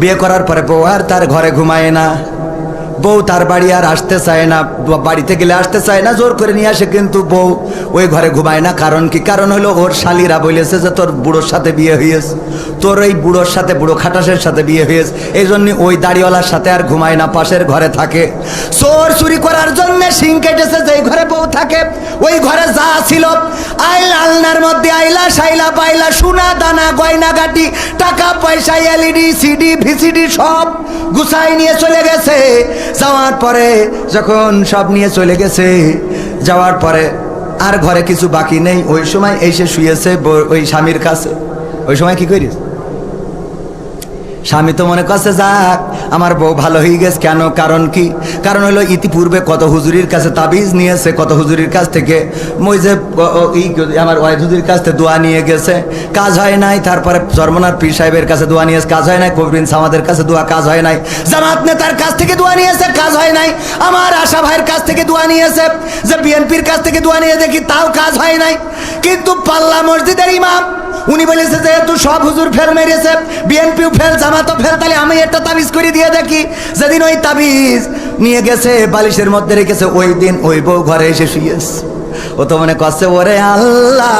বিয়ে করার পরে বউ আর তার ঘরে ঘুমায় না, বউ তার বাড়ি আর আসতে চায় না, বাড়িতে গেলে আসতে চায় না, জোর করে নিয়ে আসে, কিন্তু বউ ওই ঘরে ঘুমায় না। কারণ কি? কারণ হলো ওর শালীরা বলেছে যে তোর বুড়োর সাথে বিয়ে হয়েছে, তোর ওই বুড়োর সাথে, বুড়ো খাটাসের সাথে বিয়ে হয়েছে, এই জন্য ওই দাড়িওয়ালার সাথে আর ঘুমায় না, পাশের ঘরে থাকে। চোর চুরি করার জন্য শিং কেটেছে, যেই ঘরে বউ থাকে ওই ঘরে যা ছিল আইলা, আলনার মধ্যে আইলা শাইলা পাইলা, সোনা দানা গয়না গাটি, টাকা পয়সা, এলইডি সিডি ভিসিডি সব গুছাই নিয়ে চলে গেছে। যাওয়ার পরে যখন সব নিয়ে চলে গেছে, যাওয়ার পরে আর ঘরে কিছু বাকি নেই, ওই সময় এসে শুয়েছে ওই স্বামীর কাছে। ওই সময় কি করিস? স্বামী তো মনে করছে যাক আমার বউ ভালো হয়ে গেছে। কেন? কারণ কি? কারণ হলো ইতিপূর্বে কত হুজুরির কাছে তাবিজ নিয়েছে, কত হুজুরির কাছ থেকে ওই যে আমার ওয়াইফ হুজুরির কাছ থেকে দোয়া নিয়ে গেছে, কাজ হয় নাই। তারপরে চরমনার পীর সাহেবের কাছে দোয়া নিয়েছে, কাজ হয় নাই। কবির সামাদের কাছে দোয়া, কাজ হয় নাই। জামাত নেতার কাছ থেকে দোয়া নিয়েছে, কাজ হয় নাই। আমার আশা ভাইয়ের কাছ থেকে দোয়া নিয়েছে, যে বিএনপির কাছ থেকে দোয়া নিয়ে দেখি, তাও কাজ হয় নাই। কিন্তু পাল্লা মসজিদের ইমাম উনি বলেছে যেহেতু সব হুজুর ফেল মেরেছে, বিএনপিও ফেল, জামাতও ফেল, তাহলে আমি একটা তাবিজ করে দিয়ে দেখি। যেদিন ওই তাবিজ নিয়ে গেছে, বালিশের মধ্যে রেখেছে, ওই দিন ওই বউ ঘরে এসে শুয়েছে। ও তো মনে করছে ওরে আল্লাহ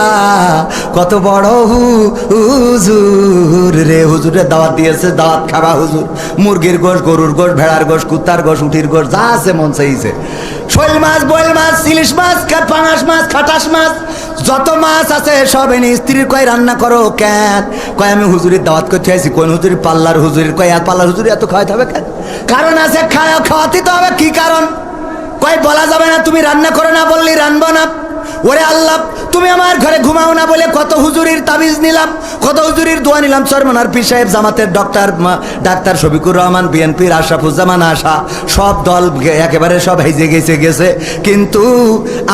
কত বড় হুজুর রে, হুজুরের দাওয়াত দিয়েছে, দাওয়াত খাবা হুজুর। মুরগির গোশ, গরুর গোশ, ভেড়ার গোশ, কুত্তার গোশ, উঠির গোশ, যা আছে মন চাইছে, শোল মাছ, বয়েল মাছ, ইলিশ মাছ, পাঙাশ মাছ, খাটাস মাছ, যত মাছ আছে সব এনে স্ত্রীর কয় রান্না করো। কেন? কয় আমি হুজুরির দাওয়াত করতে আইছি। কোন হুজুরি? পাল্লার হুজুরির। কয় আর পাল্লার হুজুরি এত খাওয়াতে হবে কেন? কারণ আছে, খাওয়াতে তো হবে। কি কারণ? কয় বলা যাবে না, তুমি রান্না করো না বললি রানবো না। ওরে আল্লাহ, তুমি আমার ঘরে ঘুমাও না বলে কত হুজুরির তাবিজ নিলাম, কত হুজুরির দোয়া নিলাম। চরমনার পীর সাহেব, জামাতের ডাক্তার শফিকুর রহমান, বিএনপির আশরাফুজ্জামান আশা, সব দল একেবারে সব হেজে গেছে। কিন্তু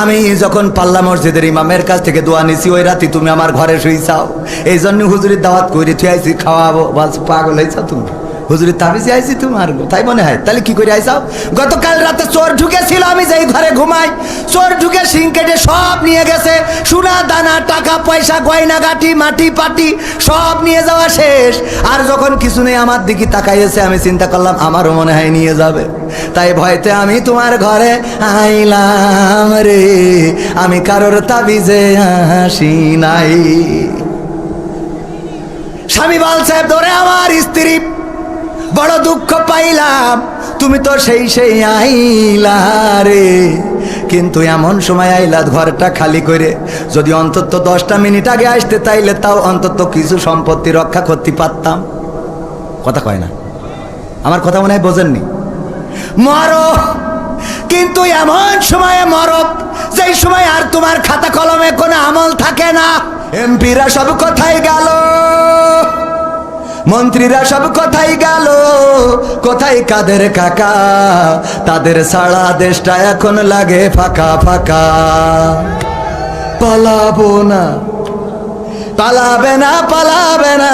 আমি যখন পাল্লা মসজিদের ইমামের কাছ থেকে দোয়া নিছি, ওই রাতে তুমি আমার ঘরে শুইছাও, এই জন্য হুজুরির দাওয়াত করে থুয়াইছি, খাওয়াবো। পাগল হয়েছ তুমি? হুজুরের তাবিজে আইছি তোমার, তাই মনে হয়? তাহলে কি করে আইসাও? গতকাল রাতে চোর ঢুকেছিল, আমি যেই ঘরে ঘুমাই, চোর ঢুকে শিং কেটে সব নিয়ে গেছে, সোনা দানা, টাকা পয়সা, গয়না গাটি, মাটি পাটি সব নিয়ে যাওয়া শেষ। আর যখন কিছু নেই আমার দিকে তাকাইয়েছে, আমি চিন্তা করলাম আমারও মনে হয় নিয়ে যাবে, তাই ভয়তে আমি তোমার ঘরে আইলাম রে, আমি কারোর তাবিজে আসি নাই। স্বামী বলছে ধরে আমার স্ত্রী বড় দুঃখ পাইলাম, তুমি তো সেই আইলা রে, কিন্তু এমন সময় আইলা ঘরটা খালি করে, যদি অন্তত 10টা মিনিট আগে আসতে তাইলে তাও অন্তত কিছু সম্পত্তি রক্ষা করতে পারতাম। কথা কয় না? আমার কথা মনে হয় বোঝেননি। মরো, কিন্তু এমন সময়ে মরো যেই সময় আর তোমার খাতা কলমে কোনো আমল থাকে না। এমপিরা সব কোথায় গেল, মন্ত্রীরা সব কোথায় গেল, কোথায় কাদের কাকা, তাদের সারা দেশটা এখন লাগে ফাঁকা ফাঁকা। পালাবো না, পালাবে না, পালাবে না,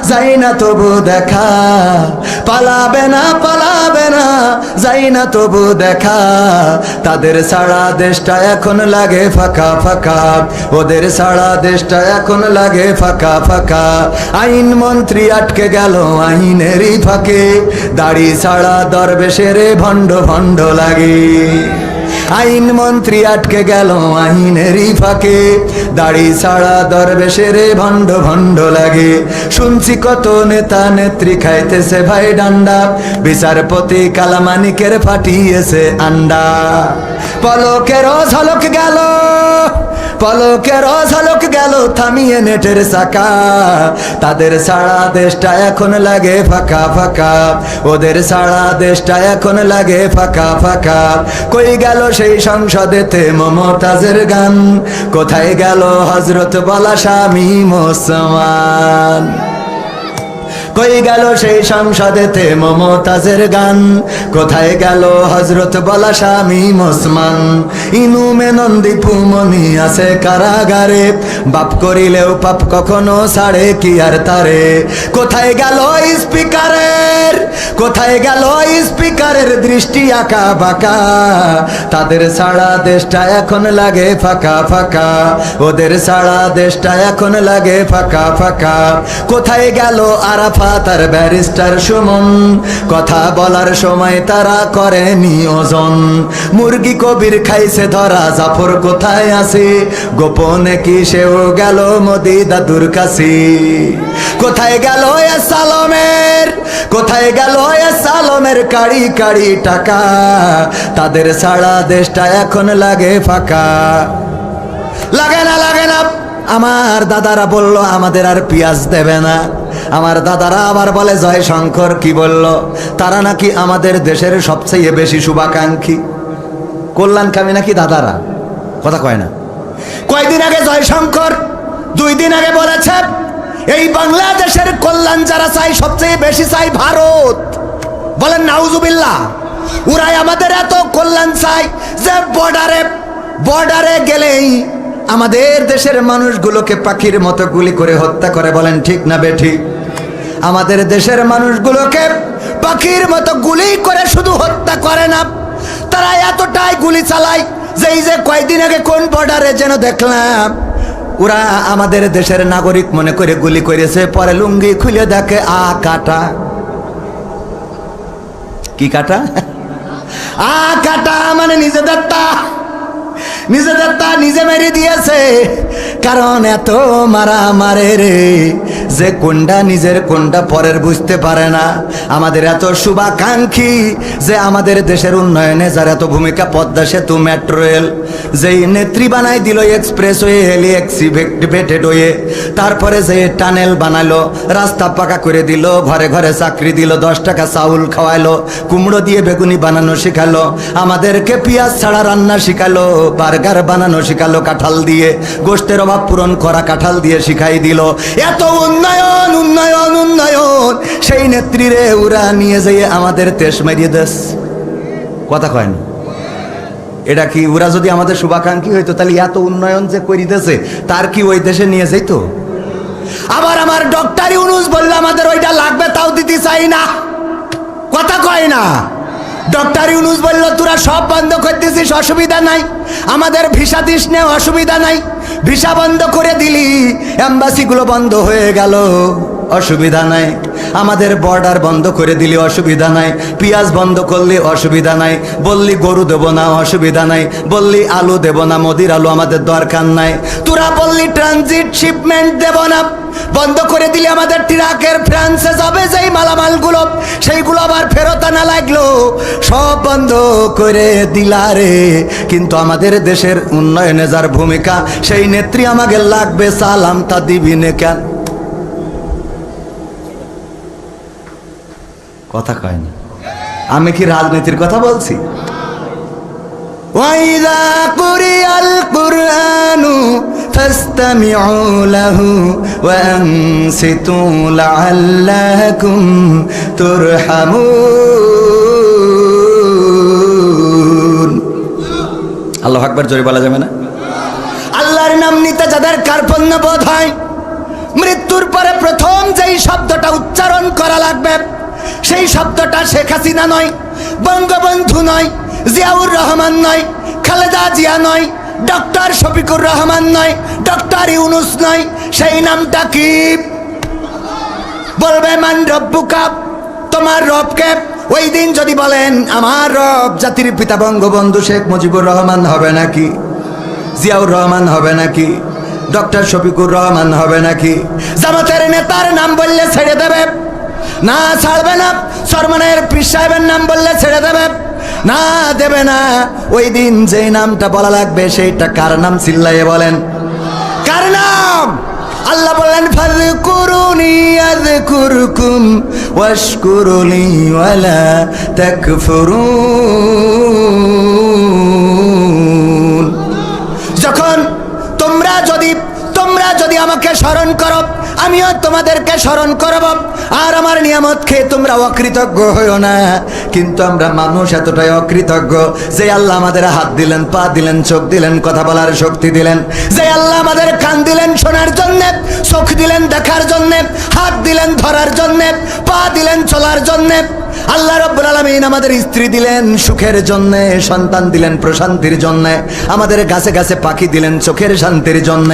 যাই না তবু দেখা, পালাবে না, পালাবে না, যাই না তবু দেখা, তাদের সারা দেশটা এখন লাগে ফাঁকা ফাঁকা, ওদের সারা দেশটা এখন লাগে ফাঁকা ফাঁকা। আইন মন্ত্রী আটকে গেল আইনেরই ফাঁকে, দাড়ি ছাড়া দরবেশের ভণ্ড ভণ্ড লাগে। আইন মন্ত্রী আটকে গেল আইনেরই ফাঁকে, দাড়ি ছাড়া দরবেশের ভণ্ড ভণ্ড লাগে। শুনছি কত নেতা নেত্রী খাইতেছে ভাই ডান্ডা, বিচারপতি কালামানিকের ফাটিয়েছে আন্ডা। পলকেরও ঝলক গেল, পলকেরও ঝলক গেল থামিয়ে নেটের চাকা, তাদের সারা দেশটা এখন লাগে ফাঁকা ফাঁকা, ওদের সারা দেশটা এখন লাগে ফাঁকা ফাঁকা। কই গেল সেই সংসদেতে মমতাজের গান, কোথায় গেল হযরত বলা স্বামী মুসলমান, কই গেল সেই সংসদেতে মমতাজের গান, কোথায় গেল হযরত বলা স্বামী মুসলমান। ইনুমে নন্দীপু মনি আছে কারাগারে, বাপ করিলেও পাপ কখনো ছাড়ে কি আর তারে, কোথায় গেল স্পিকারের কোথায় গেল স্পিকারের দৃষ্টি আঁকা বাঁকা, তাদের সারা দেশটা এখন লাগে ফাঁকা ফাঁকা, ওদের সারা দেশটা এখন লাগে ফাঁকা ফাঁকা। কোথায় গেল আরাফাত আর ব্যারিস্টার সুমন, কথা বলার সময় তারা করেনি ওজন। মুরগি কবির খাইছে ধরা, জাফর কোথায় আছে, গোপনে কি সেও গেল মোদি দাদুর কাছে। কোথায় গেল এ সালমের, কোথায় গেল এ সালমের কাড়ি কাড়ি টাকা, তাদের সারা দেশটা এখন লাগে ফাঁকা। লাগে না লাগে না। আমার দাদারা বলল আমাদের আর পেঁয়াজ দেবে না। আমার দাদারা আবার বলে জয় শঙ্কর কি বলল, তারা নাকি আমাদের দেশের সবচেয়ে বেশি শুভাকাঙ্ক্ষী, কল্যাণকামী নাকি দাদারা, কথা কয় না। কয়দিন আগে জয় শঙ্কর 2 দিন আগে বলেছে এই বাংলাদেশের কল্যাণ যারা চাই সবচেয়ে বেশি চাই ভারত। বলেন নাউজুবিল্লাহ। ওরাই আমাদের এত কল্যাণ চাই যে বর্ডারে গেলেই আমাদের দেশের মানুষগুলোকে পাখির মতো গুলি করে হত্যা করে। বলেন ঠিক না বেঠিক? আমাদের দেশের মানুষগুলোকে পাখির মতো গুলি করে শুধু হত্যা করে না, তারা এতটাই গুলি চালায় যে এই যে কয়েকদিন আগে কোন বর্ডারে যেন দেখলাম ওরা আমাদের দেশের নাগরিক মনে করে গুলি করেছে, পরে লুঙ্গি খুলে দেখে কাটা। কি কাটা? কাটা মানে নিজেদেরটা নিজে মেরে দিয়েছে। কারণ এত মারা মারে রে যে কোনটা নিজের কোনটা পরের বুঝতে পারে না। আমাদের এত শুভাকাঙ্ক্ষী যে আমাদের দেশের উন্নয়নে যার এত ভূমিকা, পদ্মা সেতু, মেট্রো রেল, যেই নেত্রী বানাই দিল এক্সপ্রেসওয়ে, এলিভেটেড ওয়ে, তারপরে যে টানেল বানালো, রাস্তা পাকা করে দিল, ঘরে ঘরে চাকরি দিল, 10 টাকা চাউল খাওয়াইলো, কুমড়ো দিয়ে বেগুনি বানানো শিখালো, আমাদেরকে পেঁয়াজ ছাড়া রান্না শিখালো, বার্গার বানানো শিখালো কাঁঠাল দিয়ে, গোশতের অভাব পূরণ করা কাঁঠাল দিয়ে শিখাই দিল। এত উন্নয়ন উন্নয়ন উন্নয়ন, সেই নেত্রীরে ওরা নিয়ে যেয়ে আমাদের তেজ মারিয়ে দেশ। কথা কয় না? এটা কি ওরা যদি আমাদের শুভাকাঙ্ক্ষী হইতো তাহলে এত উন্নয়ন যে করিতেছে তার কি ওই দেশে নিয়ে যেত? আবার আমার ডক্টর ইউনূস বলল আমাদের ওইটা লাগবে, তাও দিতে চাই না। কথা কয় না? ডক্টর ইউনূস বলল তোরা সব বন্ধ করে দিছিস, অসুবিধা নাই, আমাদের ভিসা দিস নে, অসুবিধা নাই। ভিসা বন্ধ করে দিলি, এম্বাসিগুলো বন্ধ হয়ে গেল, অসুবিধা নাই। আমাদের বর্ডার বন্ধ করে দিলি, অসুবিধা নাই। পেঁয়াজ বন্ধ করলি, অসুবিধা নাই। বললি গরু দেব না, অসুবিধা নাই। বললি আলু দেব না, মোদির আলু আমাদের দরকার নাই। তোরা বললি ট্রানজিট শিপমেন্ট দেব না, বন্ধ করে দিলি। আমাদের ট্রাকের ফ্রান্সে যাবে যেই মালামালগুলো, সেইগুলো আবার ফেরত আনা লাগলো, সব বন্ধ করে দিলা রে। কিন্তু আমাদের দেশের উন্নয়নে যার ভূমিকা, সেই নেত্রী আমাকে লাগবে, সালাম তা দিবি নে কেন? কথা কয় না। আমি কি রাজনীতির কথা বলছি? ওয়াইদা কুরিয়াল কুরআনু ফাসতামিউ লাহু ওয়া আনসিতু লাআল্লাকুম তুরহামুন। আল্লাহু আকবার জোরে বলা যাবে না? আল্লাহর নাম নিতে যাদের কার্পণ্য বোধ হয়, মৃত্যুর পরে প্রথম যেই শব্দটা উচ্চারণ করা লাগবে সেই শব্দটা শেখ হাসিনা নয়, বঙ্গবন্ধু নয়, জিয়াউর রহমান নয়, খালেদা জিয়া নয়, ডক্টর শফিকুর রহমান নয়, ডক্টর ইউনূস নয়। সেই নামটা কি? বলবে মান রব্বুকা, তোমার রবকে। ওই দিন যদি বলেন আমার রব জাতির পিতা বঙ্গবন্ধু শেখ মুজিবুর রহমান হবে নাকি? জিয়াউর রহমান হবে নাকি? ডক্টর শফিকুর রহমান হবে নাকি? জামাতের নেতার নাম বললে ছেড়ে দেবে না? ছাড়বে না। সরমানের পীর সাহেবের নাম বললে ছেড়ে দেবে না? দেবে না। ওই দিন যেই নামটা বলা লাগবে সেইটা কার নাম? চিল্লাইয়ে বলেন কার নাম? আল্লাহ বললেন ফাযকুরুনি আযকুরকুম ওয়াশকুরুলি ওয়ালা তাকফুরুন। যখন তোমরা যদি আমাকে স্মরণ করো, আমিও তোমাদেরকে স্মরণ করব। আর আমার নিয়ামত খেয়ে তোমরা অকৃতজ্ঞ হইও না। কিন্তু আমরা মানুষ এতটাই অকৃতজ্ঞ যে আল্লাহ আমাদের হাত দিলেন, পা দিলেন, চোখ দিলেন, কথা বলার শক্তি দিলেন, যে আল্লাহ আমাদের কান দিলেন শোনার জন্যে, চোখ দিলেন দেখার জন্যে, হাত দিলেন ধরার জন্যে, পা দিলেন চলার জন্যে। আল্লাহ রাব্বুল আলামিন আমাদের স্ত্রী দিলেন সুখের জন্য, সন্তান দিলেন প্রশান্তির জন্য, আমাদের গাছে গাছে পাখি দিলেন চোখের শান্তির জন্য,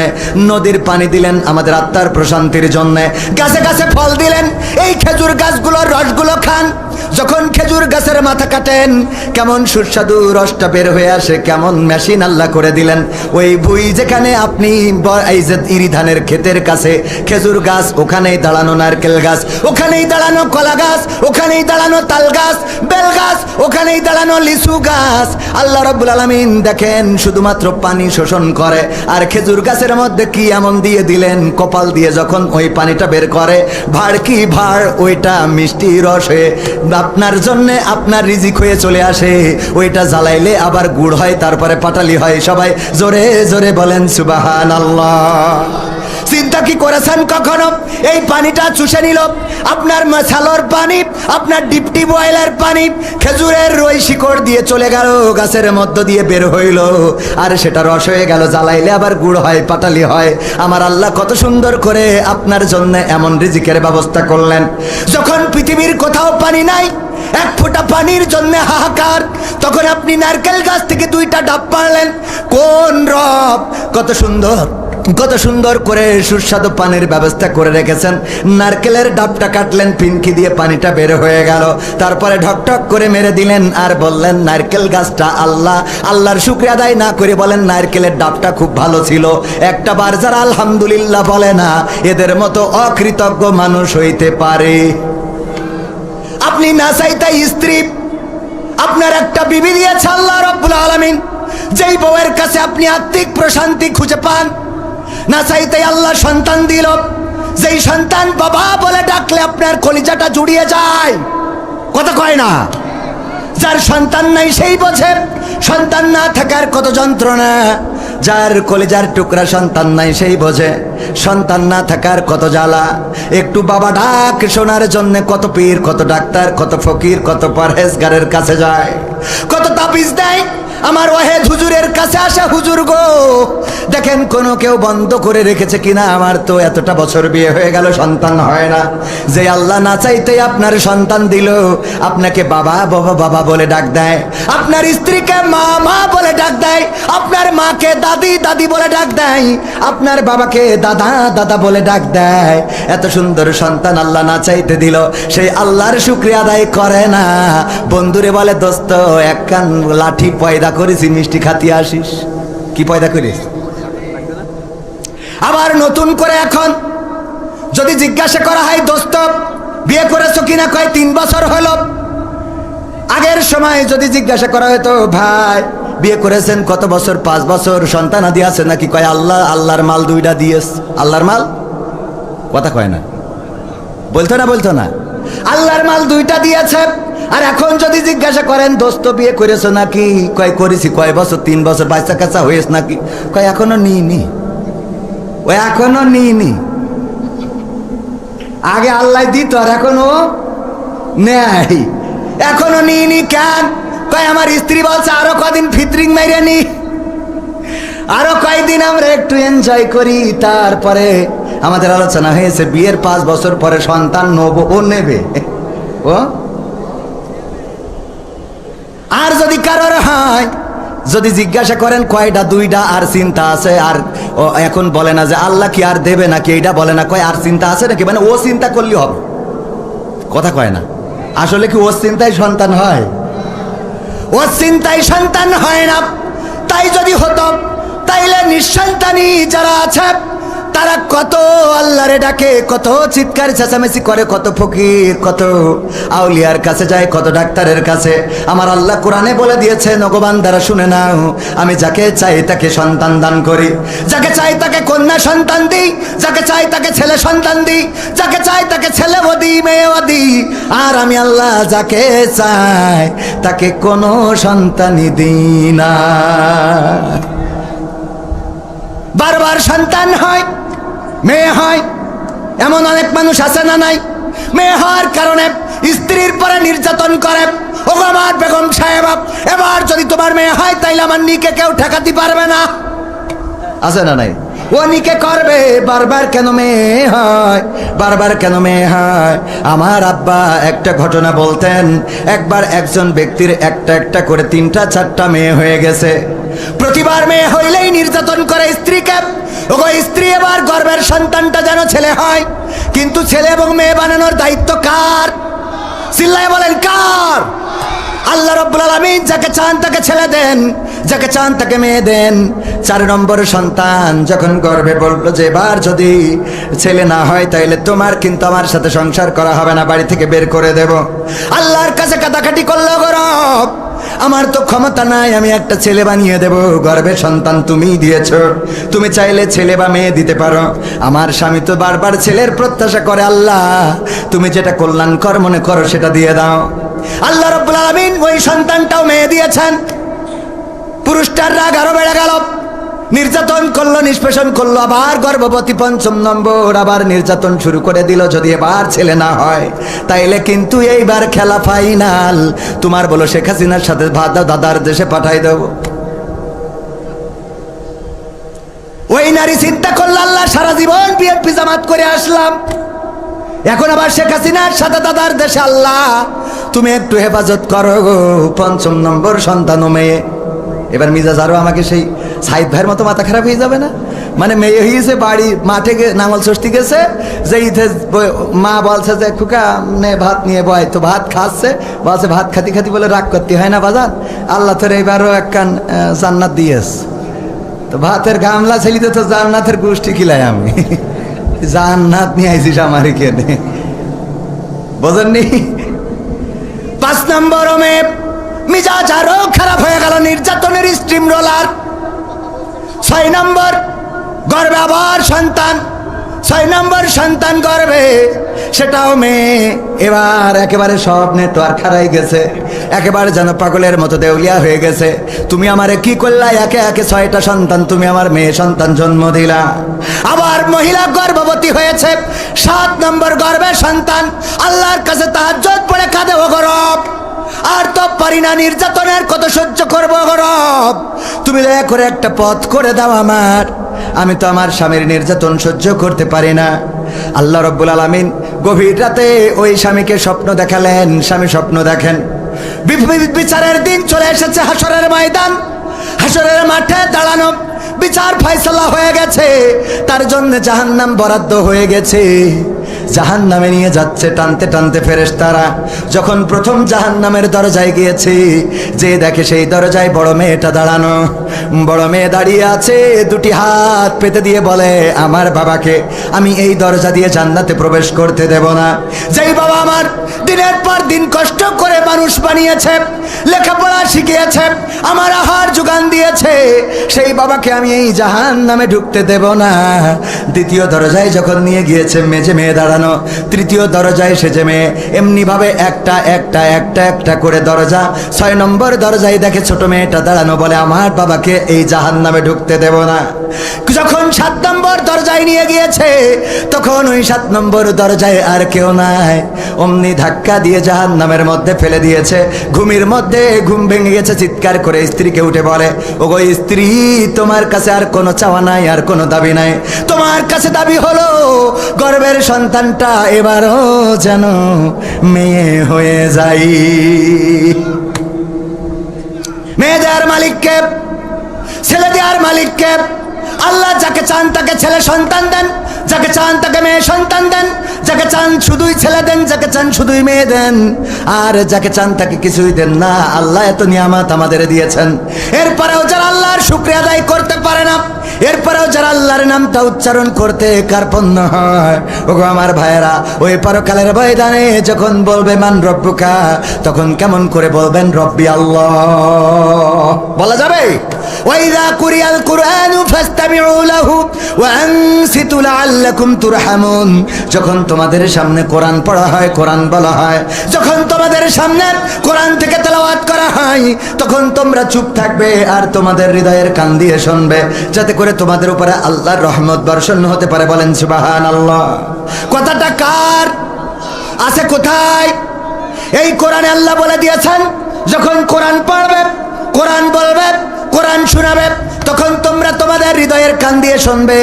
নদীর পানি দিলেন আমাদের আত্মার প্রশান্তির জন্য, গাছে গাছে ফল দিলেন। এই খেজুর গাছগুলোর রসগুলো খান। যখন খেজুর গাছের মাথা কাটেন কেমন সুস্বাদু রসটা বের হয়ে আসে, কেমন মেশিন আল্লাহ করে দিলেন। ওই বুই যেখানে আপনি এই যে ইরি ধানের ক্ষেতের কাছে খেজুর গাছ, ওখানেই দাঁড়ানো নারকেল গাছ, ওখানেই দাঁড়ানো কলা গাছ, ওখানেই দাঁড়ানো তাল গাছ, বেল গাছ, ওখানেই দাঁড়ানো লিচু গাছ। আল্লাহ রাব্বুল আলামিন দেখেন শুধুমাত্র পানি শোষণ করে, আর খেজুর গাছের মধ্যে কি এমন দিয়ে দিলেন, কপাল দিয়ে যখন ওই পানিটা বের করে ভাড় কি ভাড়, ওইটা মিষ্টি রস হয়ে আপনার জন্য আপনার রিজিক হয়ে চলে আসে। ওইটা জ্বালাইলে আবার গুড় হয়, তারপরে পাটালি হয়। সবাই জোরে জোরে বলেন সুবহানাল্লাহ। চিন্তা কি করেছেন কখনো? এই পানিটা চুষে নিল আপনার মশালোর পানি, আপনার ডিপটি বয়েলের পানি খেজুরের রই শিকড় দিয়ে চলে গেল, গাছের মধ্য দিয়ে বের হইল, আর সেটা রস হয়ে গেল, জ্বালাইলে আবার গুড় হয়, পাটালি হয়। আমার আল্লাহ কত সুন্দর করে আপনার জন্য এমন রিজিকের ব্যবস্থা করলেন। যখন পৃথিবীর কোথাও পানি নাই, এক ফোঁটা পানির জন্য হাহাকার, তখন আপনি নারকেল গাছ থেকে 2টা ডাব পারলেন। কোন রব কত সুন্দর, কত সুন্দর করে সুস্বাদু পানির ব্যবস্থা করে রেখেছেন। নারকেলের ডাবটা কাটলেন, পিনকি দিয়ে পানিটা বের হয়ে গেল, তারপরে ঢকঢক করে মেরে দিলেন আর বললেন নারকেল গাছটা আল্লাহ। আল্লাহর শুকরিয়া আদায় না করে বলেন নারকেলের ডাবটা খুব ভালো ছিল। একটা বার যারা আলহামদুলিল্লাহ বলে না, এদের মতো অকৃতজ্ঞ মানুষ হইতে পারে? আপনি না চাইতে স্ত্রী, আপনার একটা বিবি দিয়েছে আল্লাহ রাব্বুল আলামিন, যেই বউয়ের কাছে আপনি আত্মিক প্রশান্তি খুঁজে পান। না চাইতে আল্লাহ সন্তান দিল, যেই সন্তান বাবা বলে ডাকলে আপনার কলিজাটা জুড়িয়ে যায়। কথা কয় না? যার সন্তান নাই সেই বোঝে সন্তান না থাকার কত যন্ত্রণা। যার কলিজার টুকরা সন্তান নাই সেই বোঝে সন্তান না থাকার কত জ্বালা। একটু বাবা ডাক শোনার জন্য কত পীর, কত ডাক্তার, কত ফকির, কত পরহেজগারের কাছে যায়, কত তাবিজ দেয়। আমার ওয়াহেদ হুজুরের কাছে আসা, হুজুর গো দেখেন কোন কেউ বন্ধ করে রেখেছে কিনা, আমার তো এতটা বছর বিয়ে হয়ে গেল সন্তান হয় না। যে আল্লাহ না চাইতে আপনার সন্তান দিল, আপনাকে বাবা বাবা বাবা বলে ডাক দেয়, আপনার স্ত্রীকে মা মা বলে ডাক দেয়, আপনার মাকে দাদি দাদি বলে ডাক দেয়, আপনার বাবাকে দাদা দাদা বলে ডাক দেয়। এত সুন্দর সন্তান আল্লাহ না চাইতে দিল, সেই আল্লাহর শুকরিয়া আদায় করে না। বন্ধুরে বলে দোস্ত এক কান লাঠি পয়দা করেছি, মিষ্টি খাতি আসিস। কি পয়দা করিস? আবার নতুন করে এখন যদি জিজ্ঞাসা করা হয় দোস্ত বিয়ে করেছো কিনা, কয় 3 বছর হলো। আগের সময় যদি জিজ্ঞাসা করা হয়তো ভাই বিয়ে করেছেন কত বছর, 5 বছর, সন্তান আদি আছে নাকি, কয় আল্লাহ আল্লাহর মাল 2টা দিয়েস। আল্লাহর মাল কথা কয় না, বলতো না বলতো না, আল্লাহর মাল 2টা দিয়েছে। আর এখন যদি জিজ্ঞাসা করেন দোস্ত বিয়ে করেছো নাকি, কয় করেছি। কয় বছর? 3 বছর। বাচ্চা কাচ্চা হয়েছ নাকি, কয় এখনো নিইনি। ওই এখনো নিইনি। আগে আল্লাহ দিত আর এখনো নেই, এখনো নিইনি। কেন? কয় আমার স্ত্রী বলছে আরো কদিন ফিতরিং মেরে নি, আরো কয়দিন আমরা একটু এনজয় করি, তারপরে আমাদের আলোচনা হয়েছে বিয়ের 5 বছর পরে সন্তান নেবো, ও নেবে। ও আর যদি কারোর হয়, যদি জিজ্ঞাসা করেন কয়টা, 2টা, আর চিন্তা আছে, আর এখন বলে না যে আল্লাহ কি আর দেবে নাকি, এইটা বলে না, কয় আর চিন্তা আছে নাকি, মানে ও চিন্তা করলেই হবে। কথা কয় না। আসলে কি ও চিন্তায় সন্তান হয়? ও চিন্তায় সন্তান হয় না। তাই যদি হতো তাইলে নিঃসন্তানী যারা আছে তারা কত আল্লাহরে ডাকে, কত চিৎকার চেঁচামেচি করে, কত ফকির, কত আউলিয়ার কাছে যায়, কত ডাক্তারের কাছে। আমার আল্লাহ কোরআনে বলে দিয়েছে, নগবান দ্বারা শুনে নাও, আমি যাকে চাই তাকে সন্তান দান করি, যাকে চাই তাকে কন্যা সন্তান দিই, যাকে চাই তাকে ছেলে সন্তান দিই, যাকে চাই তাকে ছেলেও দিই মেয়েও দিই। আর আমি আল্লাহ যাকে চাই তাকে কোনো সন্তানই দিই না। বারবার সন্তান হয়, মেয়ে হয়, এমন অনেক মানুষ আছে না নাই? মেয়ে হওয়ার কারণে স্ত্রীর পরে নির্যাতন করে। ও আমার বেগম সাহেব, এবার যদি তোমার মেয়ে হয় তাইলে আমার নিকে কেউ ঠেকাতে পারবে না। আছে না নাই? অনিকে করবে, বারবার কেন মেয়ে হয়, বারবার কেন মেয়ে হয়? আমার আব্বা একটা ঘটনা বলতেন, একবার একজন ব্যক্তির একটা একটা করে 3টা 4টা মেয়ে হয়ে গেছে। প্রতিবার মেয়ে হইলেই নির্যাতন করে স্ত্রীকে। ওগো স্ত্রী, এবার গর্ভের সন্তানটা যেন ছেলে হয়, কিন্তু ছেলে এবং মেয়ে বানানোর দায়িত্ব কার? চিল্লায় বলেন কার? আল্লাহ রাব্বুল আলামিন যাকে চান তাকে ছেলে দেন, যাকে চান তাকে মেয়ে দেন। 4 নম্বর সন্তান যখন গর্ভে বলল যে এবার যদি ছেলে না হয় তাহলে তোমার কিন্তু আমার সাথে সংসার করা হবে না, বাড়ি থেকে বের করে দেব। আল্লাহর কাছে কাটাকাটি করলো, গরব আমার তো ক্ষমতা নাই, আমি একটা ছেলে বানিয়ে দেব। গর্ভের সন্তান তুমিই দিয়েছো, তুমি চাইলে ছেলে বা মেয়ে দিতে পারো। আমার স্বামী তো বারবার ছেলের প্রত্যাশা করে, আল্লাহ তুমি যেটা কল্যাণকর মনে করো সেটা দিয়ে দাও। আল্লাহ রাব্বুল আলামিন ওই সন্তানটাও মেয়ে দিয়েছেন। পুরুষটার রাগ আরো বেড়ে গেল, নির্যাতন করলো, নিষ্পেষণ করলো, আবার গর্ভবতী 5ম নম্বর আবার নির্যাতন শুরু করে দিল। যদি এবার ছেলে না হয় তাইলে কিন্তু এইবার খেলা ফাইনাল, তোমার বলো শেখ হাসিনার সাথে দাদার দেশে পাঠাই দেব। ওই নারী চিন্তা করলো, আল্লাহ সারা জীবন বিএনপি জামাত করে আসলাম, এখন আবার শেখ হাসিনার সাথে দাদার দেশে, আল্লাহ তুমি একটু হেফাজত করো গো। 5ম নম্বর সন্তান মেয়ে। এবার মিজাজ আরো আমাকে সেই সাইদ ভাইয়ের মতো মাথা খারাপ হয়ে যাবে না? মানে মেয়ে হয়েছে, বাড়ি মাঠে নাঙল ষষ্ঠী গেছে, যে মা বলছে যে খুকা নে ভাত নিয়ে বয়, তো ভাত খাচ্ছে, বলছে ভাত খাতি খাতি বলে রাগ করতে হয় না বাজার, আল্লাহ তোর এইবারও একখান জান্নাত দিয়েস। তো ভাতের গামলা ছেলিতে তো জান্নাতের গোষ্ঠী খিলাই আমি, জান্নাত নিয়ে আইসিস আমার এখানে, বোঝেননি? 5 নম্বর মেয়ে, মিজাজ আরো খারাপ হয়ে গেল, নির্যাতনের স্ট্রিম রোলার। 6 নম্বর গর্ভে আবার সন্তান, 6 নম্বর সন্তান গর্ভে, সেটাও মেয়ে। এবার একেবারে সব নেটওয়ার্ক হারাই গেছে, একেবারে যেন পাগলের মতো দেউলিয়া হয়ে গেছে। তুমি আমারে কি করলা? একে একে 6টা সন্তান তুমি আমার মেয়ে সন্তান জন্ম দিলা। আবার মহিলা গর্ভবতী হয়েছে, 7 নম্বর গর্ভে সন্তান। আল্লাহর কাছে তাহাজ্জুদ পড়ে কাঁদে, ও গরব আর তো পারি না, নির্যাতনের কত সহ্য করবো গরব, তুমি দয়া করে একটা পথ করে দাও আমার, আমি তো আমার স্বামীর নির্যাতন সহ্য করতে পারি না। আল্লাহ রাব্বুল আলামিন গভীর রাতে ওই স্বামীকে স্বপ্ন দেখালেন। স্বামী স্বপ্ন দেখেন, বিচারের দিন চলে এসেছে, হাসরের ময়দান, হাসরের মাঠে দাঁড়ানো, বিচার ফয়সালা হয়ে গেছে, তার জন্য জাহান্নাম বরাদ্দ হয়ে গেছে। জাহান্নামে নিয়ে যাচ্ছে টানতে টানতে ফেরেশতারা। যখন প্রথম জাহান্নামের দরজায় গিয়েছে, যে দেখে সেই দরজায় বড় মেয়েটা দাঁড়ানো। বড় মেয়ে দাঁড়িয়ে আছে, 2টি হাত পেতে দিয়ে বলে, আমার বাবাকে আমি এই দরজা দিয়ে জান্নাতে প্রবেশ করতে দেব না। যেই বাবা আমার দিনের পর দিন কষ্ট করে মানুষ বানিয়েছে, লেখাপড়া শিখিয়েছে, আমার আহার যোগান দিয়েছে, সেই বাবাকে আমি এই জাহান্নামে ঢুকতে দেব না। দ্বিতীয় দরজায় যখন নিয়ে গিয়েছে, মেজে মেয়ে দাঁড়ানো। তৃতীয় দরজায় সেজে মেয়ে, এমনি ভাবে একটা একটা একটা একটা করে দরজা। 6 নম্বর দরজায় দেখে ছোট মেয়েটা দাঁড়ানো, বলে আমার বাবাকে এই জাহান্নামে ঢুকতে দেব না। যখন 7 নম্বর দরজায় নিয়ে গিয়েছে, তখন ওই 7 নম্বর দরজায় আর কেউ নাই, অমনি ধাক্কা দিয়ে জাহান্নামের মধ্যে ফেলে দিয়েছে। ঘুমের মধ্যে ঘুম ভেঙে গেছে, চিৎকার করে স্ত্রীকে উঠে বলে, ওগো স্ত্রী, তোমার কাছে আর কোনো চাওয়া নাই, আর কোনো দাবি নাই, তোমার কাছে দাবি হলো গর্ভের সন্তানটা এবারও যেন মেয়ে হয়ে যাই। মেয়ে দেওয়ার মালিককে, ছেলে দেওয়ার মালিককে। আল্লাহ যাকে চান তাকে ছেলে সন্তান দেন, যাকে চান তাকে মেয়ে সন্তান দেন, যাকে চান শুধুই ছেলে দেন, যাকে চান শুধুই মেয়ে দেন, আর যাকে চান তাকে কিছুই দেন না। আল্লাহ এত নিয়ামত আমাদের দিয়েছেন, এরপরেও যারা আল্লাহর শুকরিয়া আদায় করতে পারে না, এরপরেও যারা আল্লাহর নামটা উচ্চারণ করতে কার্পণ্য হয়, ওগো আমার ভাইয়েরা, ওই পরকালের ময়দানে যখন বলবে মান রব্বুকা, তখন কেমন করে বলবেন রব্বি আল্লাহ? বলা যাবে? ওয়াইযা কুরিয়াল কুরআনু ফাসতামিউ লাহু ওয়া আনসিতু লাআল্লাকুম তুরহামুন। যখন তোমাদের সামনে কোরআন পড়া হয়, কোরআন বলা হয়, যখন তোমাদের সামনে কোরআন থেকে তেলাওয়াত করা হয়, তখন তোমরা চুপ থাকবে আর তোমাদের হৃদয়ের কান দিয়ে শুনবে, যাতে করে তোমাদের উপরে আল্লাহর রহমত বর্ষণ হতে পারে। বলেন সুবহানাল্লাহ। কথাটা কার আছে? কোথায়? এই কোরআনে আল্লাহ বলে দিয়েছেন, যখন কোরআন পড়বে, কোরআন বলবে, কোরআন শোনাবে, তখন তোমরা তোমাদের হৃদয়ের কান দিয়ে শুনবে,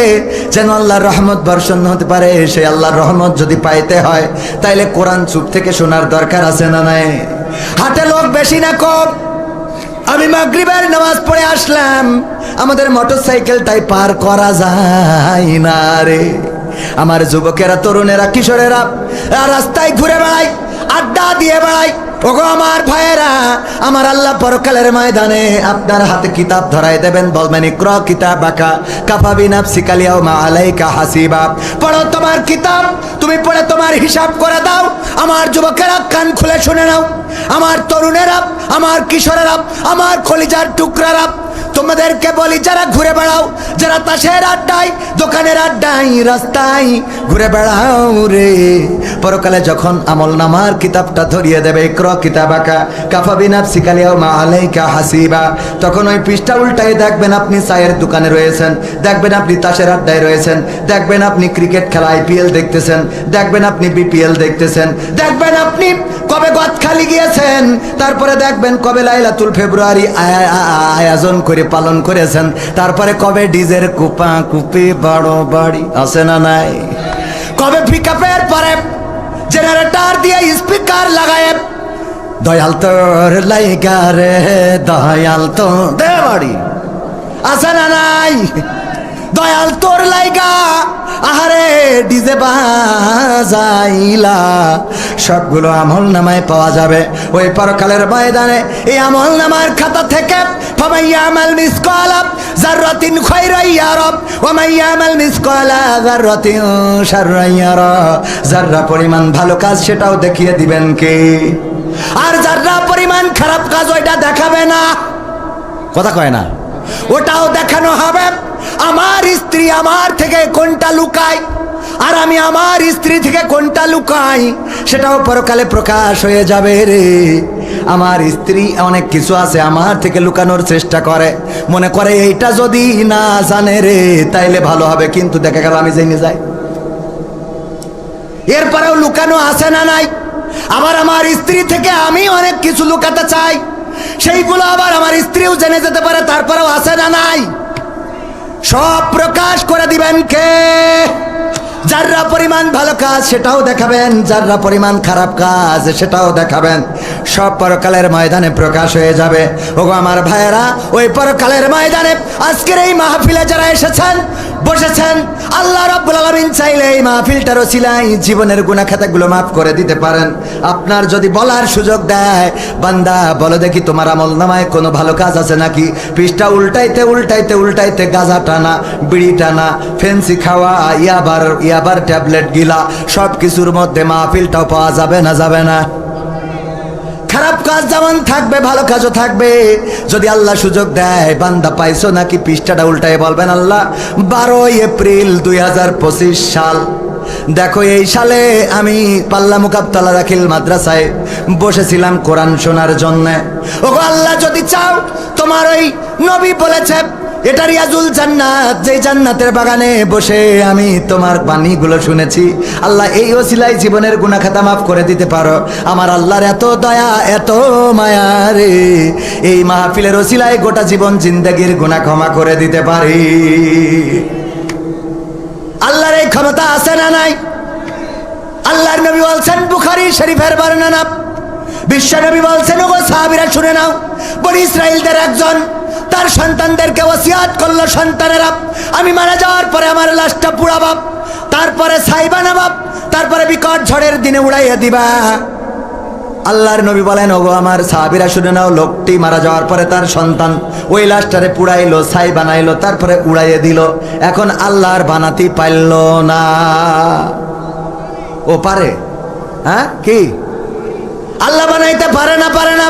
যেন আল্লাহর রহমত বর্ষণ হতে পারে। সেই আল্লাহর রহমত যদি পাইতে হয় তাইলে কোরআন চুপ থেকে শোনার দরকার আছে না নাই? হাটে লোক বেশি না কম? আমি মাগরিবের নামাজ পড়ে আসলাম, আমাদের মোটরসাইকেলটাই পার করা যায় না রে। আমার যুবকেরা, তরুণেরা, কিশোরেরা রাস্তায় ঘুরে বেড়ায়, আড্ডা দিয়ে বেড়ায়। ওগো আমার ভাইয়েরা, আমার আল্লাহ পরকালের ময়দানে আপনার হাতে কিতাব ধরাই দেবেন, বলবেন ইকরা কিতাবাকা কাফা বিনাফসিকা আল-ইয়াওমা আলাইকা হাসিবা। পড়ো তোমার কিতাব, তুমি পড়ে তোমার হিসাব করে দাও। আমার যুবকেরা কান খুলে শুনে নাও, আমার তরুণেরা, আমার কিশোরেরা, আমার কলিজার টুকরারা, তোমাদেরকে বলি, যারা ঘুরে বেড়াও, যারা তাসের আড্ডায়, দোকানের আড্ডায়, রাস্তায় ঘুরে বেড়াও রে, পরকালে যখন আমল নামার কিতাবটা ধরিয়ে দেবে, ইকরা কিতাবাকা কাফা বিনাফসিকা আল-ইয়াওমা আলাইকা হাসিবা, তখন ওই পৃষ্ঠা উল্টায় দেখবেন আপনি চায়ের দোকানে রয়েছেন, দেখবেন আপনি তাসের আড্ডায় রয়েছেন, দেখবেন আপনি ক্রিকেট খেলা IPL দেখতেছেন, দেখবেন আপনি BPL দেখতেছেন, দেখবেন আপনি কবে গদখালি গিয়েছেন, তারপরে দেখবেন কবে লাইলাতুল ফেব্রুয়ারি আয়োজন করে পালন করেছেন, তারপরে কবে ডিজের কুপা কুপি বড় বাড়ি আছে না নাই, কবে পিকআপের পরে জেনারেটর দিয়ে স্পিকার লাগায় দয়াল তোর লাইগা রে, দয়াল তো দে বাড়ি আছে না নাই, দয়াল তোর লাইগা আহারে ডিজে বাজাইলা। সবগুলো আমল নামায় পাওয়া যাবে ওই পরকালের ময়দানে। এই আমল নামার খাতা থেকে ফামাইয়ামাল মিসকালা যাররাতিন খায়রান ইয়ারা ওয়া মাইয়ামাল মিসকালা যাররাতিন শাররান ইয়ারা। যাররা পরিমাণ ভালো কাজ সেটাও দেখিয়ে দিবেন কে, আর যাররা পরিমাণ খারাপ কাজ ওইটা দেখাবে না। কথা কয় না, ওটাও দেখানো হবে। আমার স্ত্রী আমার থেকে কোনটা লুকায়, আর আমি আমার স্ত্রী থেকে কোনটা লুকাই, সেটাও পরকালে প্রকাশ হয়ে যাবে রে। আমার স্ত্রী অনেক কিছু আছে আমার থেকে লুকানোর চেষ্টা করে, মনে করে এইটা যদি না জানে রে তাইলে ভালো হবে, কিন্তু দেখা গেল আমি জেনে যাই। এরপরেও লুকানো আছে না নাই? আবার আমার স্ত্রী থেকে আমি অনেক কিছু লুকাতে চাই, সেইগুলো আবার আমার স্ত্রীও জেনে যেতে পারে, তারপরেও আছে না নাই? সব প্রকাশ করে দিবেন কে? যাররা পরিমাণ ভালো কাজ সেটাও দেখাবেন, যাররা পরিমাণ খারাপ কাজ সেটাও দেখাবেন। সব পরকালের ময়দানে প্রকাশ হয়ে যাবে। ওগো আমার ভাইয়েরা, ওই পরকালের ময়দানে আজকের এই মাহফিলে যারা এসেছেন, বসেছেন, আল্লাহ রাব্বুল আলামিন চাইলে এই মাহফিলটার ওসিলায় জীবনের গুনাহ খাতাগুলো মাফ করে দিতে পারেন। আপনার যদি বলার সুযোগ দেয়, বান্দা বলো দেখি তোমার আমলনামায় কোনো ভালো কাজ আছে নাকি, পৃষ্ঠা উল্টাইতে উল্টাইতে উল্টাইতে গাঁজা টানা, বিড়ি টানা, ফেন্সি খাওয়া, ইয়াবার ট্যাবলেট গিলা, সব কিছুর মধ্যে মাহফিলটাও পাওয়া যাবে না? যাবে না? খারাপ কাজ যেমন থাকবে ভালো কাজও থাকবে। যদি আল্লাহ সুযোগ দেয়, বান্দা পাইছো নাকি, পৃষ্ঠাটা উল্টায় বলবেন আল্লাহ 12 এপ্রিল 2025 সাল, দেখো এই সালে আমি পাল্লা মুকাবতলা দাখিল মাদ্রাসায় বসেছিলাম কোরআন শোনার জন্য। ওগো আল্লাহ, যদি চাও, তোমার ওই নবী বলেছে এটা রিয়াজুল জান্নাত, যে জান্নাতের বাগানে বসে আমি তোমার বাণীগুলো শুনেছি। আল্লাহ, এই ওসিলায় জীবনের গুনাহ খাতা মাফ করে দিতে পারো। আমার আল্লাহর এত দয়া, এত মায়া রে, এই মাহফিলের ওসিলায় গোটা জীবন জিন্দেগির গুনাহ ক্ষমা করে দিতে পারি। আল্লাহর এই ক্ষমতা আছে না নাই? আল্লাহর নবী বলছেন, বুখারী শরীফের বর্ণনা, বিশ্ব নবী বলছেন, ওগো সাহাবীরা শুনে নাও, বনি ইসরাইলদের একজন তার সন্তানদেরকে ওসিয়াত করলো, সন্তানেরা আমি মারা যাওয়ার পরে আমার লাশটা পুড়াবাব, তারপরে ছাই বানাবাব, তারপরে বিকট ঝড়ের দিনে উড়াইয়া দিবা। আল্লাহর নবী বলেন, ওগো আমার সাহাবীরা শুনে নাও, লোকটি মারা যাওয়ার পরে তার সন্তান ওই লাশটারে পুড়াইলো, ছাই বানাইলো, তারপরে উড়াইয়ে দিল। এখন আল্লাহর বানাতে পারল না। ও পারে? হ্যাঁ, কি আল্লাহ বানাইতে পারে না? পারে না।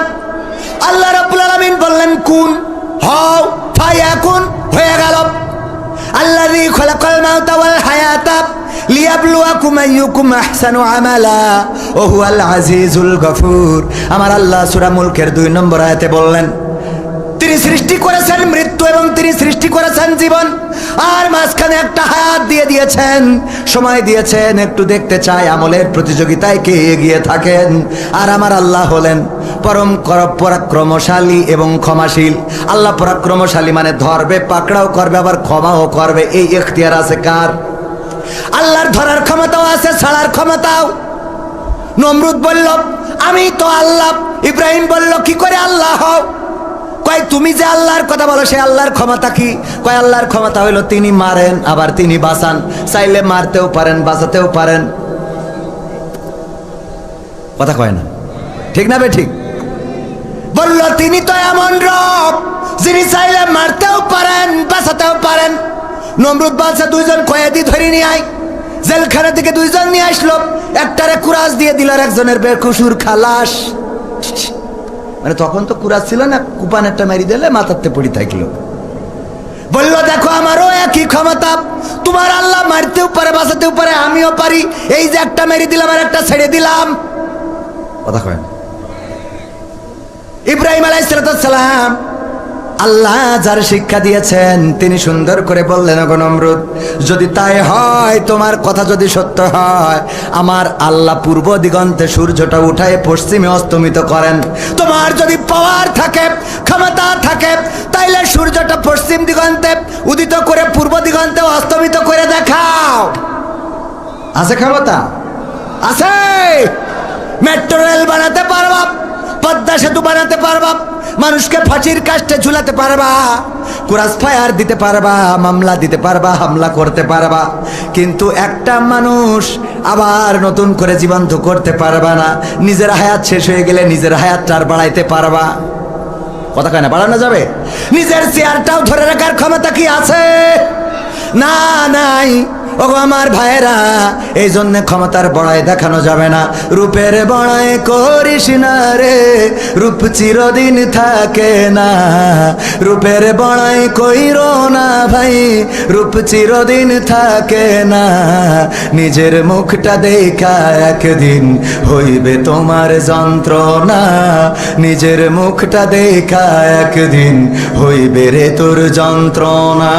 আল্লাহ রাব্বুল আলামিন বললেন, কুন, হও, ফায়াকুন, হয়ে গেল। আল্লাযী খালাকাল মাউতা ওয়াল হায়াতা লিয়াবলুয়াকুম আইয়ুকুম আহসানু আমালা ওয়া হুয়াল আজিজুল গফুর। আমার আল্লাহ সূরা মুলকের 2 নম্বর আয়াতে বললেন, তিনি সৃষ্টি করেছেন মৃত্যু এবং তিনি সৃষ্টি করেছেন জীবন, আর মাঝখানে একটা হায়াত দিয়ে দিয়েছেন, সময় দিয়েছেন। একটু দেখতে চাই আমলের প্রতিযোগিতায় কে এগিয়ে থাকেন। আর আমার আল্লাহ হলেন পরম পরাক্রমশালী এবং ক্ষমাশীল। আল্লাহ পরাক্রমশালী মানে ধরবে, পাকড়াও করবে, আবার ক্ষমাও করবে। এই ইখতিয়ার আছে কার? আল্লাহর ধরার ক্ষমতাও আছে, ছাড়ার ক্ষমতাও। নমরুদ বলল আমি তো আল্লাহ। ইব্রাহিম বলল কি করে আল্লাহ হও? কয় তুমি যে আল্লাহর কথা বলো সে আল্লাহর ক্ষমতা কি? কয় আল্লাহর ক্ষমতা হইল তিনি মারেন আবার তিনি বাঁচান, চাইলে মারতেও পারেন বাঁচাতেও পারেন। কথা কয় না, ঠিক না বে ঠিক? বলল তিনি তো এমন রব যিনি চাইলে মারতেও পারেন বাঁচাতেও পারেন। নমরুদ বলছে দুইজন কয়েদি ধরে নিয়ে আয়। জেলখানা থেকে দুইজন নিয়ে আসলো, একটারে কুরাস দিয়ে দিল, আর একজনের বেকুসুর খালাস। মানে তখন তো কুরাস ছিল না, কুপান একটা মেরি দিলে মাথাতে পড়ি থাকলো। বলল দেখো আমারও একই ক্ষমতা, তোমার আল্লাহ মারতেও পারে বাঁচাতেও পারে, আমিও পারি। এই যে একটা মেরি দিলাম আর একটা ছেড়ে দিলাম। কথা কয় না? ইব্রাহিম আলাইহিস সালাম আল্লাহ যার শিক্ষা দিয়েছেন তিনি সুন্দর করে বললেন, ওগো নমরুদ যদি তাই হয়, তোমার কথা যদি সত্য হয়, আমার আল্লাহ পূর্ব দিগন্তে সূর্যটা উঠায় পশ্চিমে অস্তমিত করেন। তোমার যদি পাওয়ার থাকে, ক্ষমতা থাকে, তাইলে সূর্যটা পশ্চিম দিগন্তে উদিত করে পূর্ব দিগন্তে অস্তমিত করে দেখাও। আছে ক্ষমতা? আছে। মেট্রো রেল বানাতে পারবা, পদ্মা সেতু বানাতে পারবা, মানুষকে ফাঁসির কাস্টে ঝুলাতে পারবা, ক্রস ফায়ার দিতে পারবা, মামলা দিতে পারবা, হামলা করতে পারবা, কিন্তু একটা মানুষ আবার নতুন করে জীবন্ত করতে পারবা না। নিজের হায়াত শেষ হয়ে গেলে নিজের হায়াতটা আর বাড়াইতে পারবা? কথা কয় না, বাড়ানো যাবে? নিজের চেয়ারটাও ধরে রাখার ক্ষমতা কি আছে? না, নাই। ও আমার ভাইরা, এই জন্য ক্ষমতার বড়াই দেখানো যাবে না। রূপের বড়াই করিস না রে, রূপ চিরদিন থাকে না। রূপের বড়াই কইরো না ভাই, রূপ চিরদিন থাকে না। নিজের মুখটা দেখা একদিন হইবে তোমার যন্ত্রণা, নিজের মুখটা দেখা একদিন হইবে রে তোর যন্ত্রণা।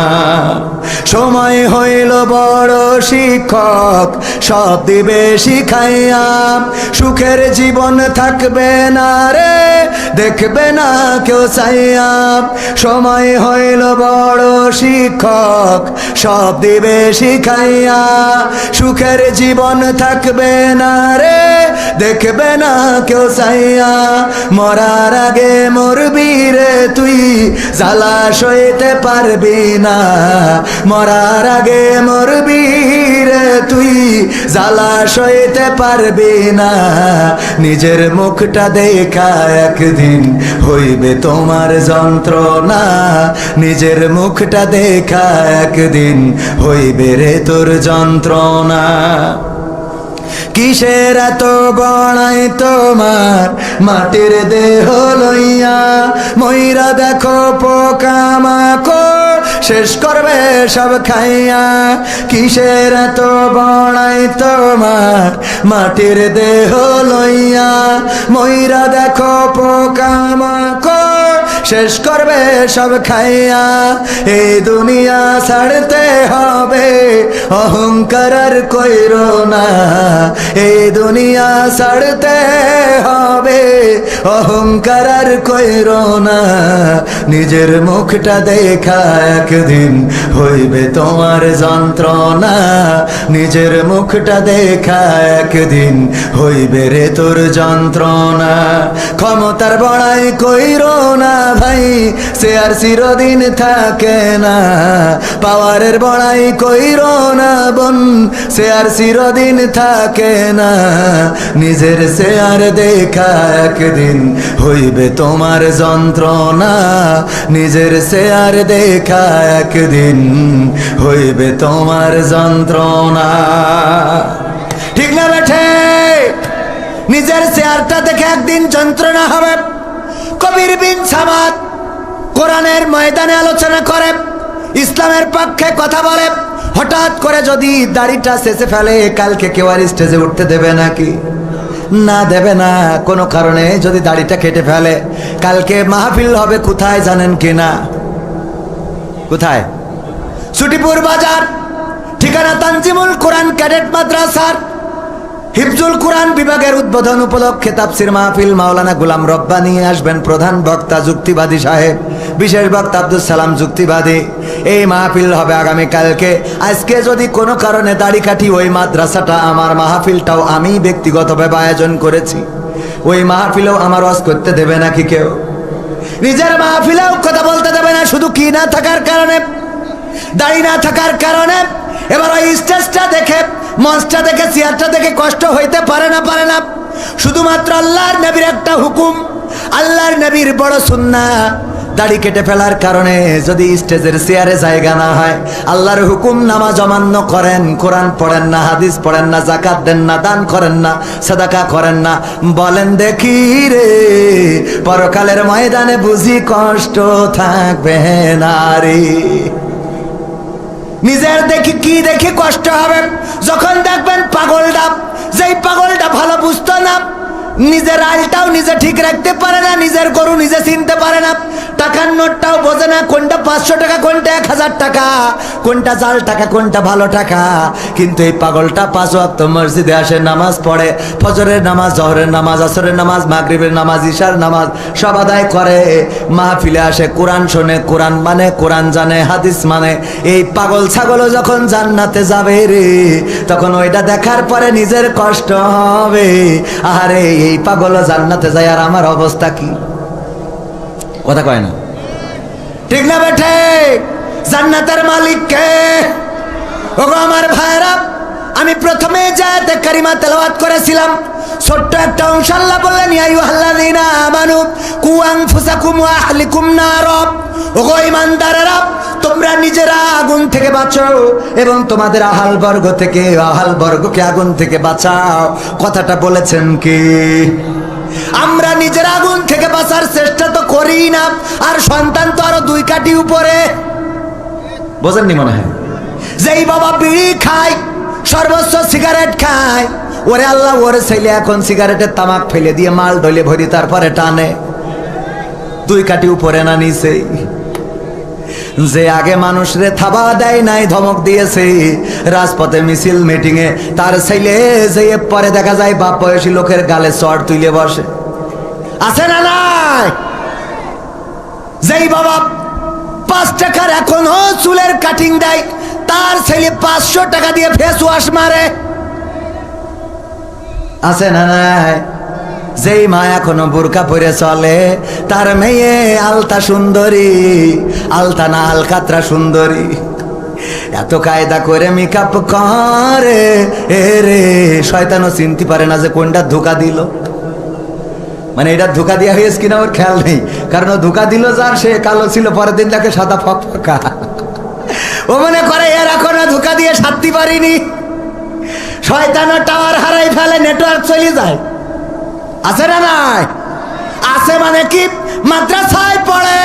সময় হইল বড় শিক্ষক, সব দিবে শিখাইয়া, সুখের জীবন থাকবে না রে, দেখবে না কেউ চাইয়া। সময় হইল বড় শিক্ষক, সব দিবে শিখাইয়া, সুখের জীবন থাকবে না রে, দেখবে না কেউ চাইয়া। মরার আগে মরবি রে তুই, জ্বালা সইতে পারবি না। মরার আগে মরবি রে তুই, জ্বালা সইতে পারবি না। নিজের মুখটা দেখা একদিন হইবে তোমার যন্ত্রণা, নিজের মুখটা দেখা একদিন হইবে রে তোর যন্ত্রণা। কিসের এত বড়াই তোমার মাটির দেহ লইয়া, ময়রা দেখো পোকামাকড় শেষ করবে সব খাইয়া। কিসের এত বড়াই তোমার মাটির দেহ লইয়া, ময়রা দেখো পোকামাকড় শেষ করবে সব খাইয়া। এই দুনিয়া ছাড়তে হবে, অহংকার আর কইরো না। এই দুনিয়া ছাড়তে হবে, অহংকার আর কইরো না। নিজের মুখটা দেখা একদিন হইবে তোমার যন্ত্রণা, নিজের মুখটা দেখা একদিন হইবে রে তোর যন্ত্রণা। ক্ষমতার বড়াই কইরো না ভাই, সে আর চিরদিন থাকে না। পাওয়ারের বড়াই কইরো না বোন, সে আর চিরদিন থাকে না। নিজের চেয়ার দেখা একদিন হইবে তোমার যন্ত্রণা, নিজের চেয়ার দেখা একদিন হইবে তোমার যন্ত্রণা। ঠিক না বেঠে? নিজের চেয়ারটা দেখে একদিন যন্ত্রণা হবে। কবির বিন সামাদ কোরআনের ময়দানে আলোচনা করে, ইসলামের পক্ষে কথা বলে, হঠাৎ করে যদি দাড়িটা শেষে ফেলে, কালকে কেউ আর স্টেজে উঠতে দেবে নাকি? না দেবে না কোনো কারণে যদি দাড়িটা কেটে ফেলে। কালকে মাহফিল হবে কোথায় জানেন কিনা? কোথায়? ছুটিপুর বাজার, ঠিকানা তানজিমুল কোরআন ক্যাডেট মাদ্রাসার হিফজুল কোরআন বিভাগের উদ্বোধন উপলক্ষে তাফসির মাহফিল। মাওলানা গোলাম রব্বানী আসবেন প্রধান বক্তা, যুক্তিবাদী সাহেব, বিশেষ বক্তা আব্দুল সালাম যুক্তিবাদী। এই মাহফিল হবে আগামীকালকে। আজকে যদি কোনো কারণে দাড়ি কাটি, ওই মাদ্রাসাটা আমার, মাহফিলটাও আমি ব্যক্তিগতভাবে আয়োজন করেছি। ওই মাহফিলেও আমার ওয়াজ করতে দেবে নাকি কেউ? নিজের মাহফিলেও কথা বলতে দেবে না, শুধু কি না থাকার কারণে, দাড়ি না থাকার কারণে। এবার ওই স্টেজটা দেখে, মঞ্চটা দেখে, চেয়ারটা দেখে কষ্ট হইতে পারে না। শুধুমাত্র আল্লাহর নবীর একটা হুকুম, আল্লাহর নবীর বড় সুন্নাহ, দাড়ি কেটে ফেলার কারণে যদি স্টেজের চেয়ারে জায়গা না হয়, আল্লাহর হুকুম নামাজ অমান্য করেন, কোরআন পড়েন না, হাদিস পড়েন না, জাকাত দেন না, দান করেন না, সাদাকা করেন না, বলেন দেখি রে পরকালের ময়দানে বুঝি কষ্ট থাকবে না রে? নিজের দেখি কি দেখি কষ্ট হবে যখন দেখবেন পাগলটা, যেই পাগলটা ভালো বুঝতো না, নিজের আলটাও নিজে ঠিক রাখতে পারে না, নিজের গরু নিজে চিনতে পারে না, টাকার নোটটাও বোঝে না, কোনটা 500 টাকা, কোনটা 1000 টাকা, কোনটা জাল টাকা, কোনটা ভালো টাকা। কিন্তু এই পাগলটা 5 ওয়াক্ত মসজিদে আসে, নামাজ পড়ে, ফজরের নামাজ, জহরের নামাজ, আসরের নামাজ, মাগরিবের নামাজ, ইশার নামাজ সব আদায় করে, মাহফিলে আসে, কোরআন শোনে, কোরআন মানে, কোরআন জানে, হাদিস মানে। এই পাগল ছাগলও যখন জান্নাতে যাবে রে, তখন ওইটা দেখার পরে নিজের কষ্ট হবে, আরে এই পাগলও জান্নাতে যায় আর আমার অবস্থা কি? কথা কয় না, ঠিক না বেঠে? জান্নাতের মালিক কে? ওগো আমার ভাইরা, আমি প্রথমে জায়াতে কারিমা তেলাওয়াত করেছিলাম, ছোট্ট একটা অংশ। আল্লাহ বললেন ইয়া আইয়ুহাল্লাযীনা আমানু কু আনফুসাকুম ওয়া আহলিকুম নার। ওগো ঈমানদারেরা, তোমরা নিজেরা আগুন থেকে বাঁচো এবং তোমাদের আহাল বর্গকে আগুন থেকে বাঁচাও। কথাটা বলেছেন কি? আমরা নিজেরা আগুন থেকে বাঁচার চেষ্টা তো করি না, আর সন্তান তো আরো 2 কাঠি উপরে। বোঝেননি মনে হয়? যেই বাবা বিড়ি খায়, সর্বোচ্চ সিগারেট খায়, ওরে আল্লাহ ওরে ছেলে এখন সিগারেটের তামাক ফেলে দিয়ে মাল ঢলে ভরি তারপরে টানে, 2 কাঠি উপরে না নিচে। যে আগে মানুষরে থাবা দেয় নাই, ধমক দিয়েছে রাজপথে মিছিল মিটিং এ, তার ছেলে যে পরে দেখা যায় বাপ বয়সী লোকের গালে চড় তুলে বসে, আছে না নাই? যেই বাবা 5 টাকার এখনো চুলের কাটিং দেয়, তার ছেলে 500 টাকা দিয়ে ফেস ওয়াশ মারে, আছে না নাই? যেই মা এখনো বোরকা পরে চলে, তার মেয়ে আলতা সুন্দরী, আলতা না আলকাতরা সুন্দরী, এত কায়দা করে মেকআপ করে, এ রে শয়তানও চিনতে পারে না যে কোনটা ধোকা দিল। মানে এটা ধোকা দেওয়া হয়েছে কিনা ওর খেয়াল নেই, কারণ ও ধোকা দিল যার, সে কালো ছিল, পরের দিন তাকে সাদা ফকফকা। ও মনে করে এর এখনো ধোকা দিয়ে সারতে পারিনি। শয়তানও টাওয়ার হারাই ফেলে, নেটওয়ার্ক চলে যায়, আছে না নাই? আছে মানে কি? মাদ্রাসায় পড়ে,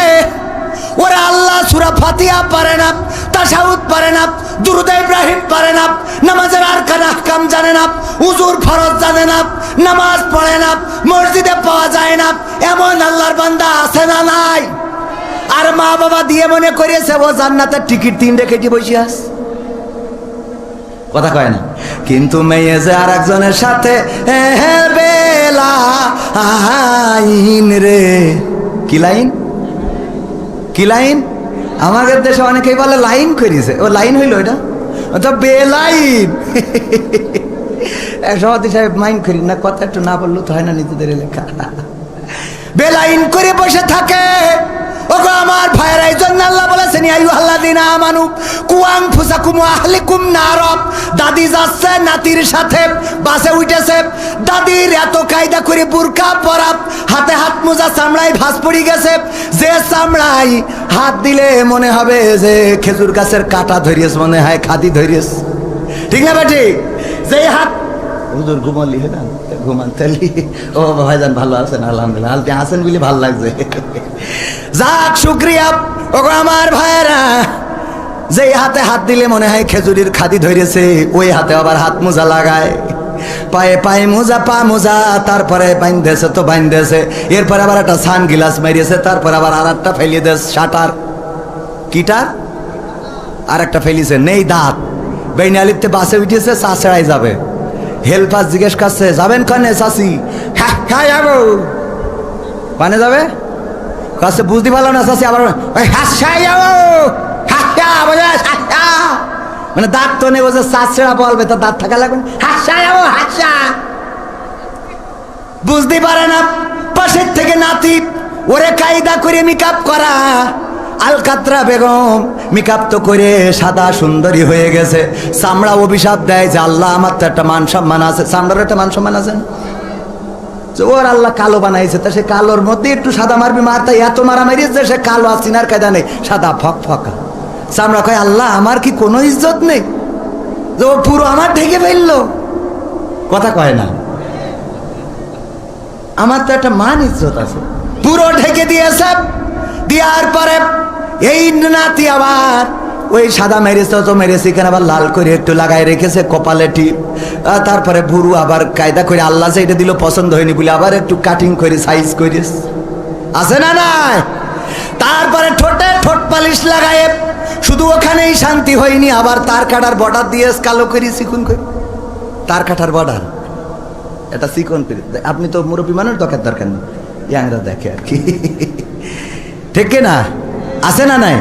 ওরা আল্লাহ সূরা ফাতিহা পারে না, তাশাহুদ পারে না, দুরূদ ইব্রাহিম পারে না, নামাজের আরকান আহকাম জানে না, উযুর ফরজ জানে না, নামাজ পড়ে না, মসজিদে পাওয়া যায় না, এমন আল্লাহর বান্দা আছে না নাই? আর মা বাবা দিয়ে মনে করেছে ও জান্নাতের টিকিট 3 কেটে বসে আছে। কথা কয় না? কিন্তু মেয়ে যে আর একজনের সাথে বেলা আইন রে, কি লাইন? কি লাইন? আমাদের দেশে অনেকেই বলে লাইন করেছে, ও লাইন হইল, এটা তো বেলাইন। সভাপতি সাহেব মাইন করি না, কথা একটু না বললো তো হয় না, নিজেদের লেখা। বেলাইন করে বসে থাকে। ওগো আমার ভাইরা, এই জন্য আল্লাহ বলেছেন ইয়া আইয়ুহাল্লাযীনা আমানু কু আনফুসাকুম ওয়া আহলিকুম নার। দাদি যাচ্ছে নাতির সাথে, বাসে উঠেছে, দাদির এত কায়দা করে বুরকা পরা, হাতে হাত মোজা, চামড়ায় ভাঁজ পড়ে গেছে, যে চামড়ায় হাত দিলে মনে হবে যে খেজুর গাছের কাঁটা ধরিয়েছে, মনে হয় খাদি ধরিয়েছে, ঠিক না বেটি? যেই হাত হুজুর ঘুমালি না, ঘুমান তালি। ও ভাইজান ভালো আছেন? আলহামদুলিল্লাহ। আপনি আছেন বলে ভালো লাগছে, যাক শুকরিয়া। ওগো আমার ভাইরা, যেই হাতে হাত দিলে মনে হয় খেজুরির খাদি ধরেছে, ওই হাতে আবার হাত মোজা লাগায়। পায়ে পায়ে মোজা, পা মোজা, তারপরে বাইন্ধেছে তো বাইন্ধেছে, এরপরে আবার একটা সান গিলাস মারিয়েছে, তারপরে আবার আর একটা ফেলিয়ে দেছে শাটার, কিটার আর একটা ফেলিছে, নেই দাঁত। বেইনালিতে বাসে উঠেছে, চা ছেড়াই যাবে। হেল্পার জিজ্ঞেস করছে, যাবেন কনে চাচি? হ্যাঁ হ্যাঁ যাবো। কানে যাবে? কাছে বুঝতে পারলো না চাচি, আবার ওই হাসাই যাবো, মানে দাঁত তো নেই, বলছে চা ছেড়া বলবে, তার দাঁত থাকা লাগবে, হাসা যাবো হাসা। বুঝতে পারে না পাশের থেকে নাতি, ওরে কায়দা করে মেকআপ করা। আলকাতরা বেগম মেকআপ তো করে সাদা সুন্দরী হয়ে গেছে, চামড়া অভিশাপ দেয় যে আল্লাহ আমার তো একটা মান সম্মান আছে, চামড়ার একটা মান সম্মান আছে না, ওর আল্লাহ কালো বানাইছে, তা সে কালোর মধ্যে একটু সাদা মারবি, মারতা এত মারা মারিয়েছে সে কালো আর চিনার কায়দা নেই, সাদা ফক ফকা। চামড়া কয় আল্লাহ আমার কি কোনো ইজ্জত নেই যে ও পুরো আমার ঢেকে ফেললো? কথা কয় না, আমার তো একটা মান ইজ্জত আছে। পুরো ঢেকে দিয়েছে, দেওয়ার পরে এই নাতি আবার ওই সাদা মেরেছে তো মেরেছে, কেন আবার লাল করে একটু লাগাই রেখেছে কপালে টিপ। তারপরে বুড়ু আবার কায়দা করে আল্লাহ যে এটা দিল পছন্দ হয়নি বলে আবার একটু কাটিং করে সাইজ করে আছে না নাই। তারপরে ঠোঁটে ঠোঁট পালিশ লাগায়, শুধু ওখানেই শান্তি হয়নি, আবার তার কাটার বর্ডার দিয়ে কালো করে চিকুন করে, তার কাটার বর্ডার এটা চিকন করে। আপনি তো মুরব্বী মানুষ, দরকার নেই, ইয়াংরা দেখে আর কি, ঠিক না? আছে না নাই?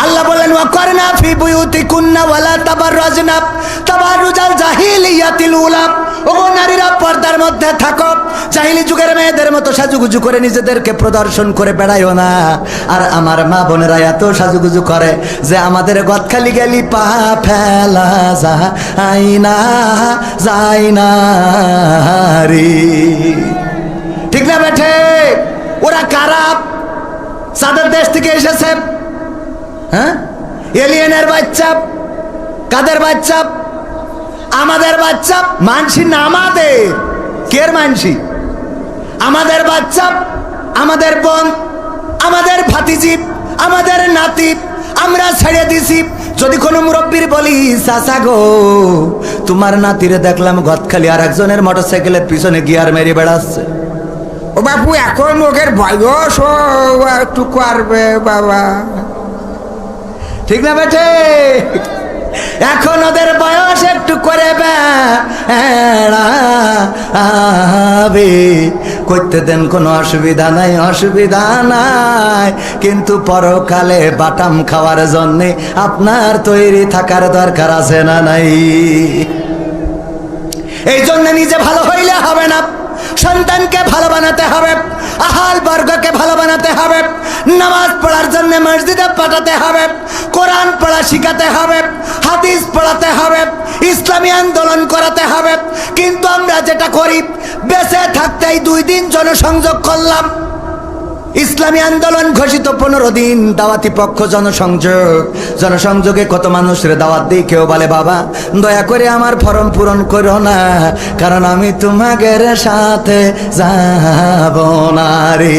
আল্লাহ বলেন ওয়াকরনা ফি বুয়ুতিকুন্না ওয়ালা তাবাররাজনা তাবাররুজাল জাহিলিয়াতিল উলা। ওগো নারীরা পর্দার মধ্যে থাকো, জাহিলি যুগের মেয়েদের মতো সাজুগুজু করে নিজেদেরকে প্রদর্শন করে বেড়াইও না। আর আমার মা বোনেরা এত সাজুগুজু করে যে আমাদের গদখালি গেলি পা ফেলা যায় না রে, ঠিক না বেঠে? ওরা কারা? সাদের দেশ থেকে এসেছে, হ্যাঁ, এলিয়েনের বাচ্চা। কাদের বাচ্চা? আমাদের বাচ্চা। মানসি না আমাদের, কের মানসি? আমাদের বাচ্চা, আমাদের বোন, আমাদের ভাতিজি, আমাদের নাতি, আমরা ছেড়ে দিছি। যদি কোনো মুরব্বীর বলি চাচা গো তোমার নাতিরে দেখলাম গদখালি আর একজনের মোটরসাইকেলের পিছনে গিয়ার মেরে বেড়াচ্ছে, ও বাপু এখন ওদের বয়স একটু করবে বাবা, ঠিক না বেঠে? এখন ওদের বয়স একটু করে বেড়াবে, করতে দেন, কোনো অসুবিধা নাই, অসুবিধা নাই। কিন্তু পরকালে বাটাম খাওয়ার জন্যে আপনার তৈরি থাকার দরকার আছে না নাই? এই জন্য নিজে ভালো হইলে হবে না, সন্তানকে ভালো বানাতে হবে, আহাল বর্গকে ভালো বানাতে হবে, নামাজ পড়ার জন্য মসজিদে পাঠাতে হবে, কোরআন পড়া শিখাতে হবে, হাদিস পড়াতে হবে, ইসলামী আন্দোলন করাতে হবে। কিন্তু আমরা যেটা করি, বেঁচে থাকতেই 2 দিন জনসংযোগ করলাম, ইসলামী আন্দোলন ঘোষিত 15 দিন, দাওয়াতি পক্ষ জনসংযোগে কত মানুষের দাওয়াত দিই, কেউ বলে বাবা দয়া করে আমার ফর্ম পূরণ করো না, কারণ আমি তোমাদের সাথে যাব না রে।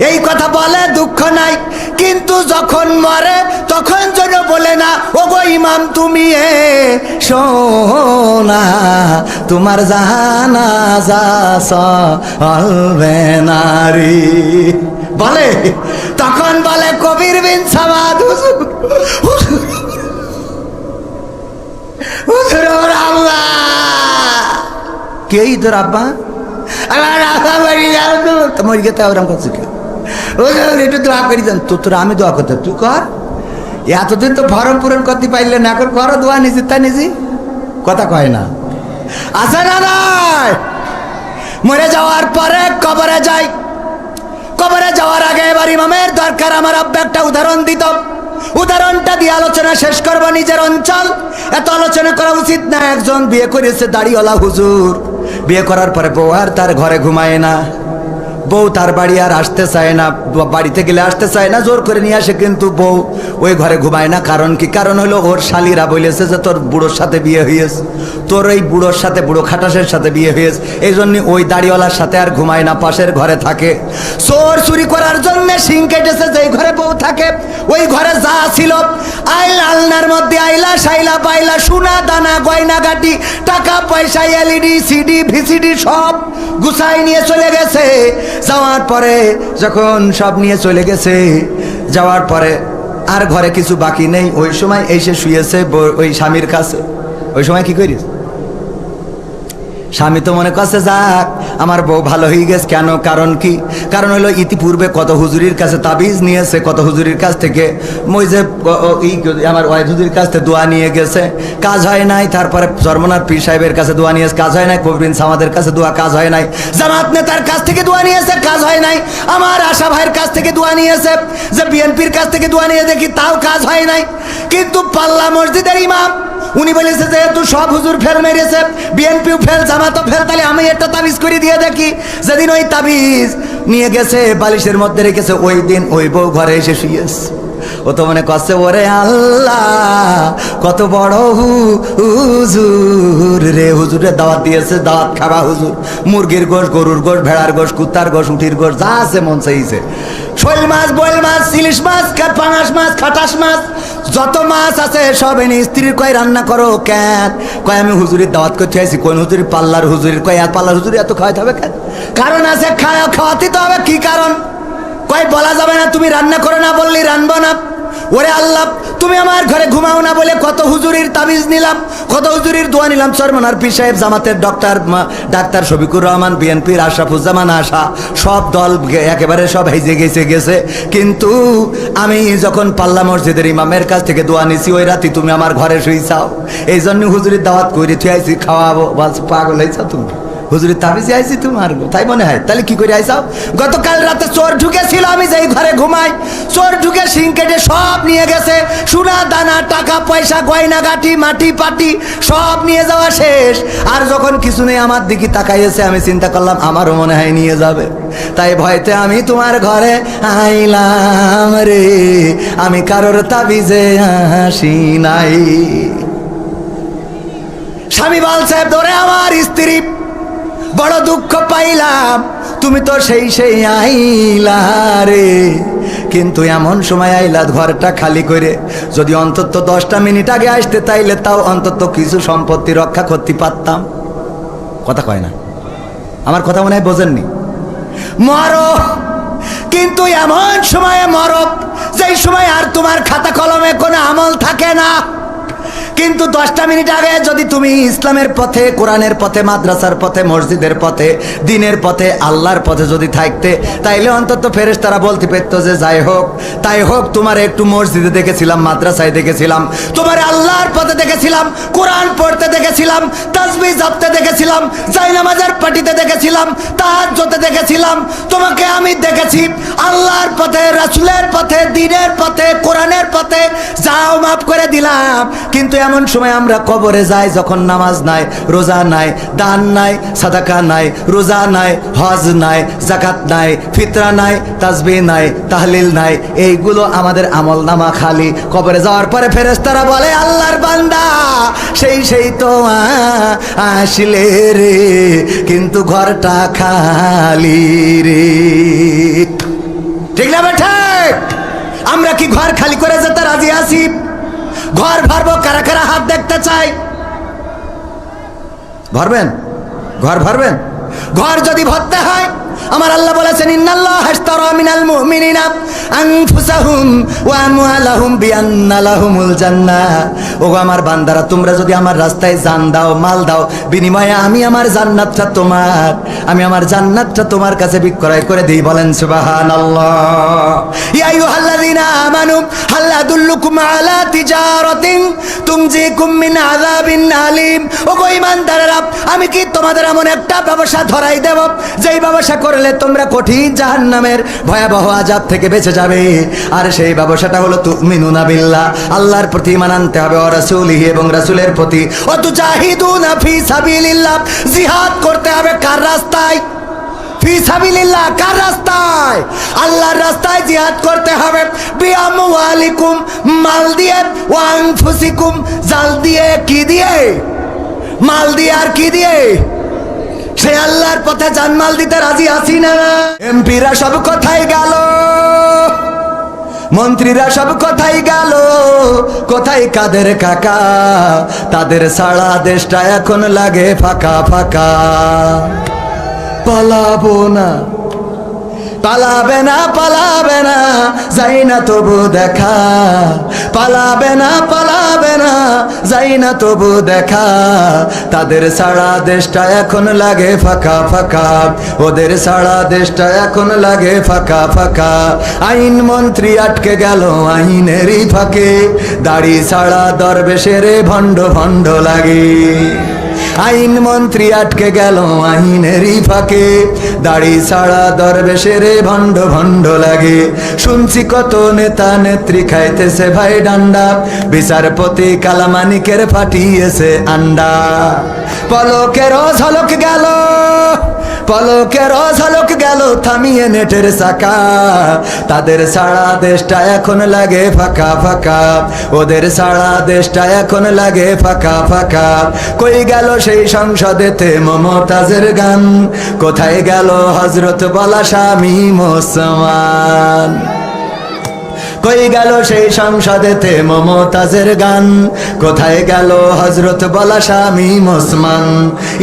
এই কথা বলে দুঃখ নাই, কিন্তু যখন মরে তখন যেন বলে না ওগো ইমাম তুমি শোনা, তোমার জানাজা চলবে না রে। বলে তখন বলে কবির বিন সামাদ হুজুর আব্বা, কে তোর আব্বা? আমার আব্বা মরি যাও তো, মরি গেতে ওরম করছে কে? একটু দোয়া করি দেন তো, তোর আমি দোয়া করতে, তুই কর। এতদিন তো ফর্ম পূরণ করতে পারলে না, এখন করো দোয়া নিজে, তা নিজে কথা কয় না, আছে না নাই? মরে যাওয়ার পরে কবরে যাই, কবরে যাওয়ার আগে এবার ইমামের দরকার। আমার আব্বা একটা উদাহরণ দিত, উদাহরণটা দিয়ে আলোচনা শেষ করবো। নিজের অঞ্চল এত আলোচনা করা উচিত না। একজন বিয়ে করেছে দাড়িওয়ালা হুজুর, বিয়ে করার পরে বউ আর তার ঘরে ঘুমায় না, বউ তার বাড়ি আর আসতে চায় না, বাড়িতে গেলে আসতে চায় না, জোর করে নিয়ে আসে, কিন্তু বউ ওই ঘরে ঘুমায় না। কারণ কি? কারণ হলো ওর শালিরা বলেছে যে তোর বুড়োর সাথে বিয়ে হয়েছে, তোর ওই বুড়োর সাথে, বুড়ো খাটাসের সাথে বিয়ে হয়েছে, এই জন্য ওই দাড়িওয়ালার সাথে আর ঘুমায় না, পাশের ঘরে থাকে। চোর চুরি করার জন্য শিং কেটেছে, যেই ঘরে বউ থাকে ওই ঘরে যা ছিল আলনার মধ্যে আইলা শাইলা পাইলা সোনা দানা গয়না গাটি টাকা পয়সা এলইডি সিডি ভিসিডি সব গুছাই নিয়ে চলে গেছে। যাওয়ার পরে যখন সব নিয়ে চলে গেছে, যাওয়ার পরে আর ঘরে কিছু বাকি নেই। ওই সময় এসে শুয়েছে ওই স্বামীর কাছে। ওই সময় কি করিস? স্বামী তো মনে করছে যাক আমার বউ ভালো হয়ে গেছে। কেন? কারণ কি? কারণ হলো ইতিপূর্বে কত হুজুরির কাছে তাবিজ নিয়েছে, কত হুজুরির কাছ থেকে মই যে আমার ওয়াইদ হুজুরির কাছ থেকে দোয়া নিয়ে গেছে, কাজ হয় নাই। তারপরে চরমনার পীর সাহেবের কাছে দোয়া নিয়েছে, কাজ হয় নাই। কবির সামাদের কাছে দোয়া, কাজ হয় নাই। জামাত নেতার কাছ থেকে দোয়া নিয়েছে, কাজ হয় নাই। আমার আশা ভাইয়ের কাছ থেকে দোয়া নিয়েছে, যে বিএনপির কাছ থেকে দোয়া নিয়ে দেখি, তাও কাজ হয় নাই। কিন্তু পাল্লা মসজিদের ইমাম উনি বলেছে যেহেতু সব হুজুর ফেল মেরেছে, বিএনপিও ফেল, জামাতও ফেল, তাহলে আমি একটা তাবিজ করে দিয়ে দেখি। যেদিন ওই তাবিজ নিয়ে গেছে বালিশের মধ্যে রেখেছে, ওই দিন ওই বউ ঘরে এসে শুয়েছে। ও তো মনে করছে ওরে আল্লাহ কত বড় হুজুর রে, হুজুরের দাওয়াত দিয়েছে, দাওয়াত খাবা হুজুর। মুরগির গোশ, গরুর গোশ, ভেড়ার গোশ, কুত্তার গোশ, উঠির গোশ, যা আছে মন চাইছে, শোল মাছ, বয়েল মাছ, ইলিশ মাছ, পাঙাশ মাছ, খাটাস মাছ, যত মাছ আছে সব এনে স্ত্রীর কয় রান্না করো। কেন? কয় আমি হুজুরের দাওয়াত করতে আইছি। কোন হুজুরি? পাল্লার হুজুরের। কয় আর পাল্লার হুজুরি এত খাওয়াইতে হবে কেন? কারণ আছে, খাওয়াতে তো হবে। কি কারণ? কয় বলা যাবে না, তুমি রান্না করো না বললি রানবো না। ওরে আল্লাহ তুমি আমার ঘরে ঘুমাও না বলে কত হুজুরির তাবিজ নিলাম, কত হুজুরির দোয়া নিলাম। চরমনার পীর সাহেব, জামাতের ডাক্তার শফিকুর রহমান, বিএনপির আশরাফুজ্জামান আশা, সব দল একেবারে সব হেজে গেছে। কিন্তু আমি যখন পাল্লা মসজিদের ইমামের কাছ থেকে দোয়া নিছি, ওই রাতে তুমি আমার ঘরে শুইছাও। এই জন্য হুজুরির দাওয়াত করে তুই আইছি, খাওয়াবো। পাগল হয়েছা তুমি? হুজুরের তাবিজে আইছি তোমার, তাই মনে হয়? তাহলে কি করে আইসাও? গতকাল রাতে চোর ঢুকেছিল, আমি যেই ঘরে ঘুমাই, চোর ঢুকে শিং কেটে সব নিয়ে গেছে। সোনা দানা টাকা পয়সা গয়না গাটি মাটি পাটি সব নিয়ে যাওয়া শেষ। আর যখন কিছু নেই আমার দিকে তাকাইছে, আমি চিন্তা করলাম আমারও মনে হয় নিয়ে যাবে। তাই ভয়তে আমি তোমার ঘরে আইলাম রে, আমি কারোর তাবিজে আসি নাই। স্বামী বলছে ধরে আমার স্ত্রী বড় দুঃখ পাইলাম, তুমি তো সেই আইলা রে। কিন্তু এমন সময় আইলা ঘরটা খালি করে, যদি অন্তত 10টা মিনিট আগে আসতে তাইলে তাও অন্তত কিছু সম্পত্তি রক্ষা করতে পারতাম। কথা কয় না? আমার কথা মনে হয় বোঝেননি। মরো, কিন্তু এমন সময়ে মরো যেই সময় আর তোমার খাতা কলমে কোনো আমল থাকে না। কিন্তু 10টা মিনিট আগে যদি তুমি ইসলামের পথে, কোরআনের পথে, মাদ্রাসার পথে, মসজিদের পথে, দিনের পথে, আল্লাহর পথে যদি থাকতে, তাইলে অন্তত ফেরেশতারা বলতে পারতো যে যাই হোক তাই হোক, তোমার একটু মসজিদে দেখেছিলাম, মাদ্রাসায় দেখেছিলাম, তোমার আল্লাহর পথে দেখেছিলাম, কোরআন পড়তে দেখেছিলাম, তাসবিহ জপতে দেখেছিলাম, জায়নামাজের পাটিতে দেখেছিলাম, তাহাজ্জুদে দেখেছিলাম, তোমাকে আমি দেখেছি আল্লাহর পথে, রাসূলের পথে, দ্বীনের পথে, কোরআনের পথে, যাও মাফ করে দিলাম। কিন্তু এমন সময় আমরা কবরে যাই যখন নামাজ নাই, রোজা নাই, দান নাই, সাদাকা নাই, রোজা নাই, হজ নাই, যাকাত নাই, ফিতরা নাই, তাসবিহ নাই, তাহলিল নাই, এইগুলো আমাদের আমল নামা খালি। কবরে যাওয়ার পরে ফেরেশতারা বলে আল্লাহর বান্দা সেই তো আসলে রে, কিন্তু ঘরটা খালি রে। ঠিক না বেঠা? আমরা কি ঘর খালি করে যেতে রাজি আছি? ঘর ভরবো, কারা কারা হাত দেখতে চাই? ভরবেন? ঘর ভরবেন? ঘর যদি ভরতে হয়, আমার আল্লাহ বলেছেন ইন্নাল্লাহা আশতারা মিনাল মুমিনিনা আনফুসাহুম ওয়া আমওয়ালাহুম বিআন্না লাহুমুল জান্নাহ। ওগো আমার বান্দারা, তোমরা যদি আমার রাস্তায় জান দাও, মাল দাও, বিনিময়ে আমি আমার জান্নাতটা তোমার, আমি আমার জান্নাতটা তোমার কাছে বিক্রয় করে দেই। বলেন সুবহানাল্লাহ। ইয়া আইয়ুহাল্লাযীনা আমানু হাল আদুল্লুকুম আলা তিজারাতিন তুনজিকুম মিন আযাবিন আলীম। ওগো ঈমানদারেরা, আমি কি তোমাদের এমন একটা ব্যবসা ধরাই দেব যেই ব্যবসা করলে তোমরা কঠিন জাহান্নামের ভয়াবহ আযাব থেকে বেঁচে যাবে। আর সেই ব্যবসাটা হলো তুমিনুনা বিল্লাহ, আল্লাহর প্রতি ঈমান আনতে হবে, ওয়া রাসূলিহি, এবং রাসূলের প্রতি, ওয়া তুজাহিদুনা ফি সাবিলিল্লাহ, জিহাদ করতে হবে কার রাস্তায়? ফি ফিসাবিলিল্লাহ, কার রাস্তায়? আল্লাহর রাস্তায় জিহাদ করতে হবে। বিআমওয়ালিকুম, মাল দিয়ে, ওয়া আনফুসিকুম, জাল দিয়ে, কি দিয়ে? মাল দিয়ে। আর কি দিয়ে? সে আল্লাহর পথে জানমাল দিতে রাজি আছি না? এমপিরা সব কোথায় গেল? মন্ত্রীরা সব কোথায় গেল? কোথায় কাদের কাকা? তাদের সারা দেশটা এখন লাগে ফাঁকা ফাঁকা। পালাবো না, পালাবে না, পালাবে না, যাই না তবু দেখা। পালাবে না, পালাবে না, যাই না তবু দেখা। তাদের সারা দেশটা এখন লাগে ফাঁকা ফাঁকা, ওদের সারা দেশটা এখন লাগে ফাঁকা ফাঁকা। আইন মন্ত্রী আটকে গেল আইনেরই ফাঁকে, দাড়ি ছাড়া দরবেশের ভণ্ড ভণ্ড লাগে। আইন মন্ত্রী আটকে গেল আইনেরই ফাঁকে, দাড়ি ছাড়া দরবেশের ভণ্ড ভণ্ড লাগে। শুনছি কত নেতা নেত্রী খাইতেছে ভাই ডান্ডা, বিচারপতি কালামানিকের ফাটিয়েছে আন্ডা। পলকের ঝলক গেল, পলকের ঝলক গেল থামিয়ে নেটের চাকা। তাদের সারা দেশটা এখন লাগে ফাঁকা ফাঁকা, ওদের সারা দেশটা এখন লাগে ফাঁকা ফাঁকা। কই গেল সেই সংসদেতে মমতাজের গান? কোথায় গেল হযরত বলা স্বামী মুসলমান? কই গেল সেই সংসদেতে মমতাজের গান? কোথায় গেল হযরত বলা স্বামী মুসলমান?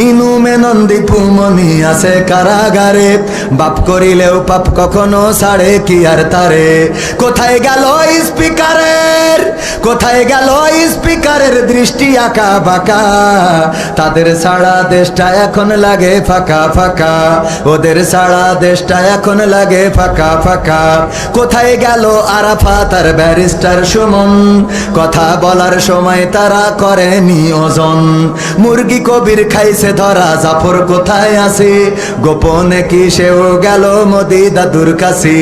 ইনু মেনন্দি পুমনি আছে কারাগারে, বাপ করিলেও পাপ কখনো ছাড়ে কি আর তারে। কোথায় গেল স্পিকারের, কোথায় গেল স্পিকারের দৃষ্টি আঁকা বাঁকা? তাদের সারা দেশটা এখন লাগে ফাঁকা ফাঁকা, ওদের সারা দেশটা এখন লাগে ফাঁকা ফাঁকা। কোথায় গেল আরাফাত আর ব্যারিস্টার সুমন? কথা বলার সময় তারা করেনি ওজন। মুরগি কবির খাইছে ধরা, জাফর কোথায় আছে? গোপনে কি সেও গেল মোদি দাদুর কাছে?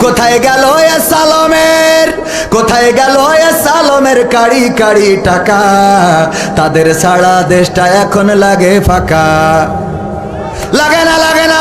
কোথায় গেল এ সালমের, কোথায় গেল এ সালমের কাড়ি কাড়ি টাকা? তাদের সারা দেশটা এখন লাগে ফাঁকা। লাগে না, লাগে না।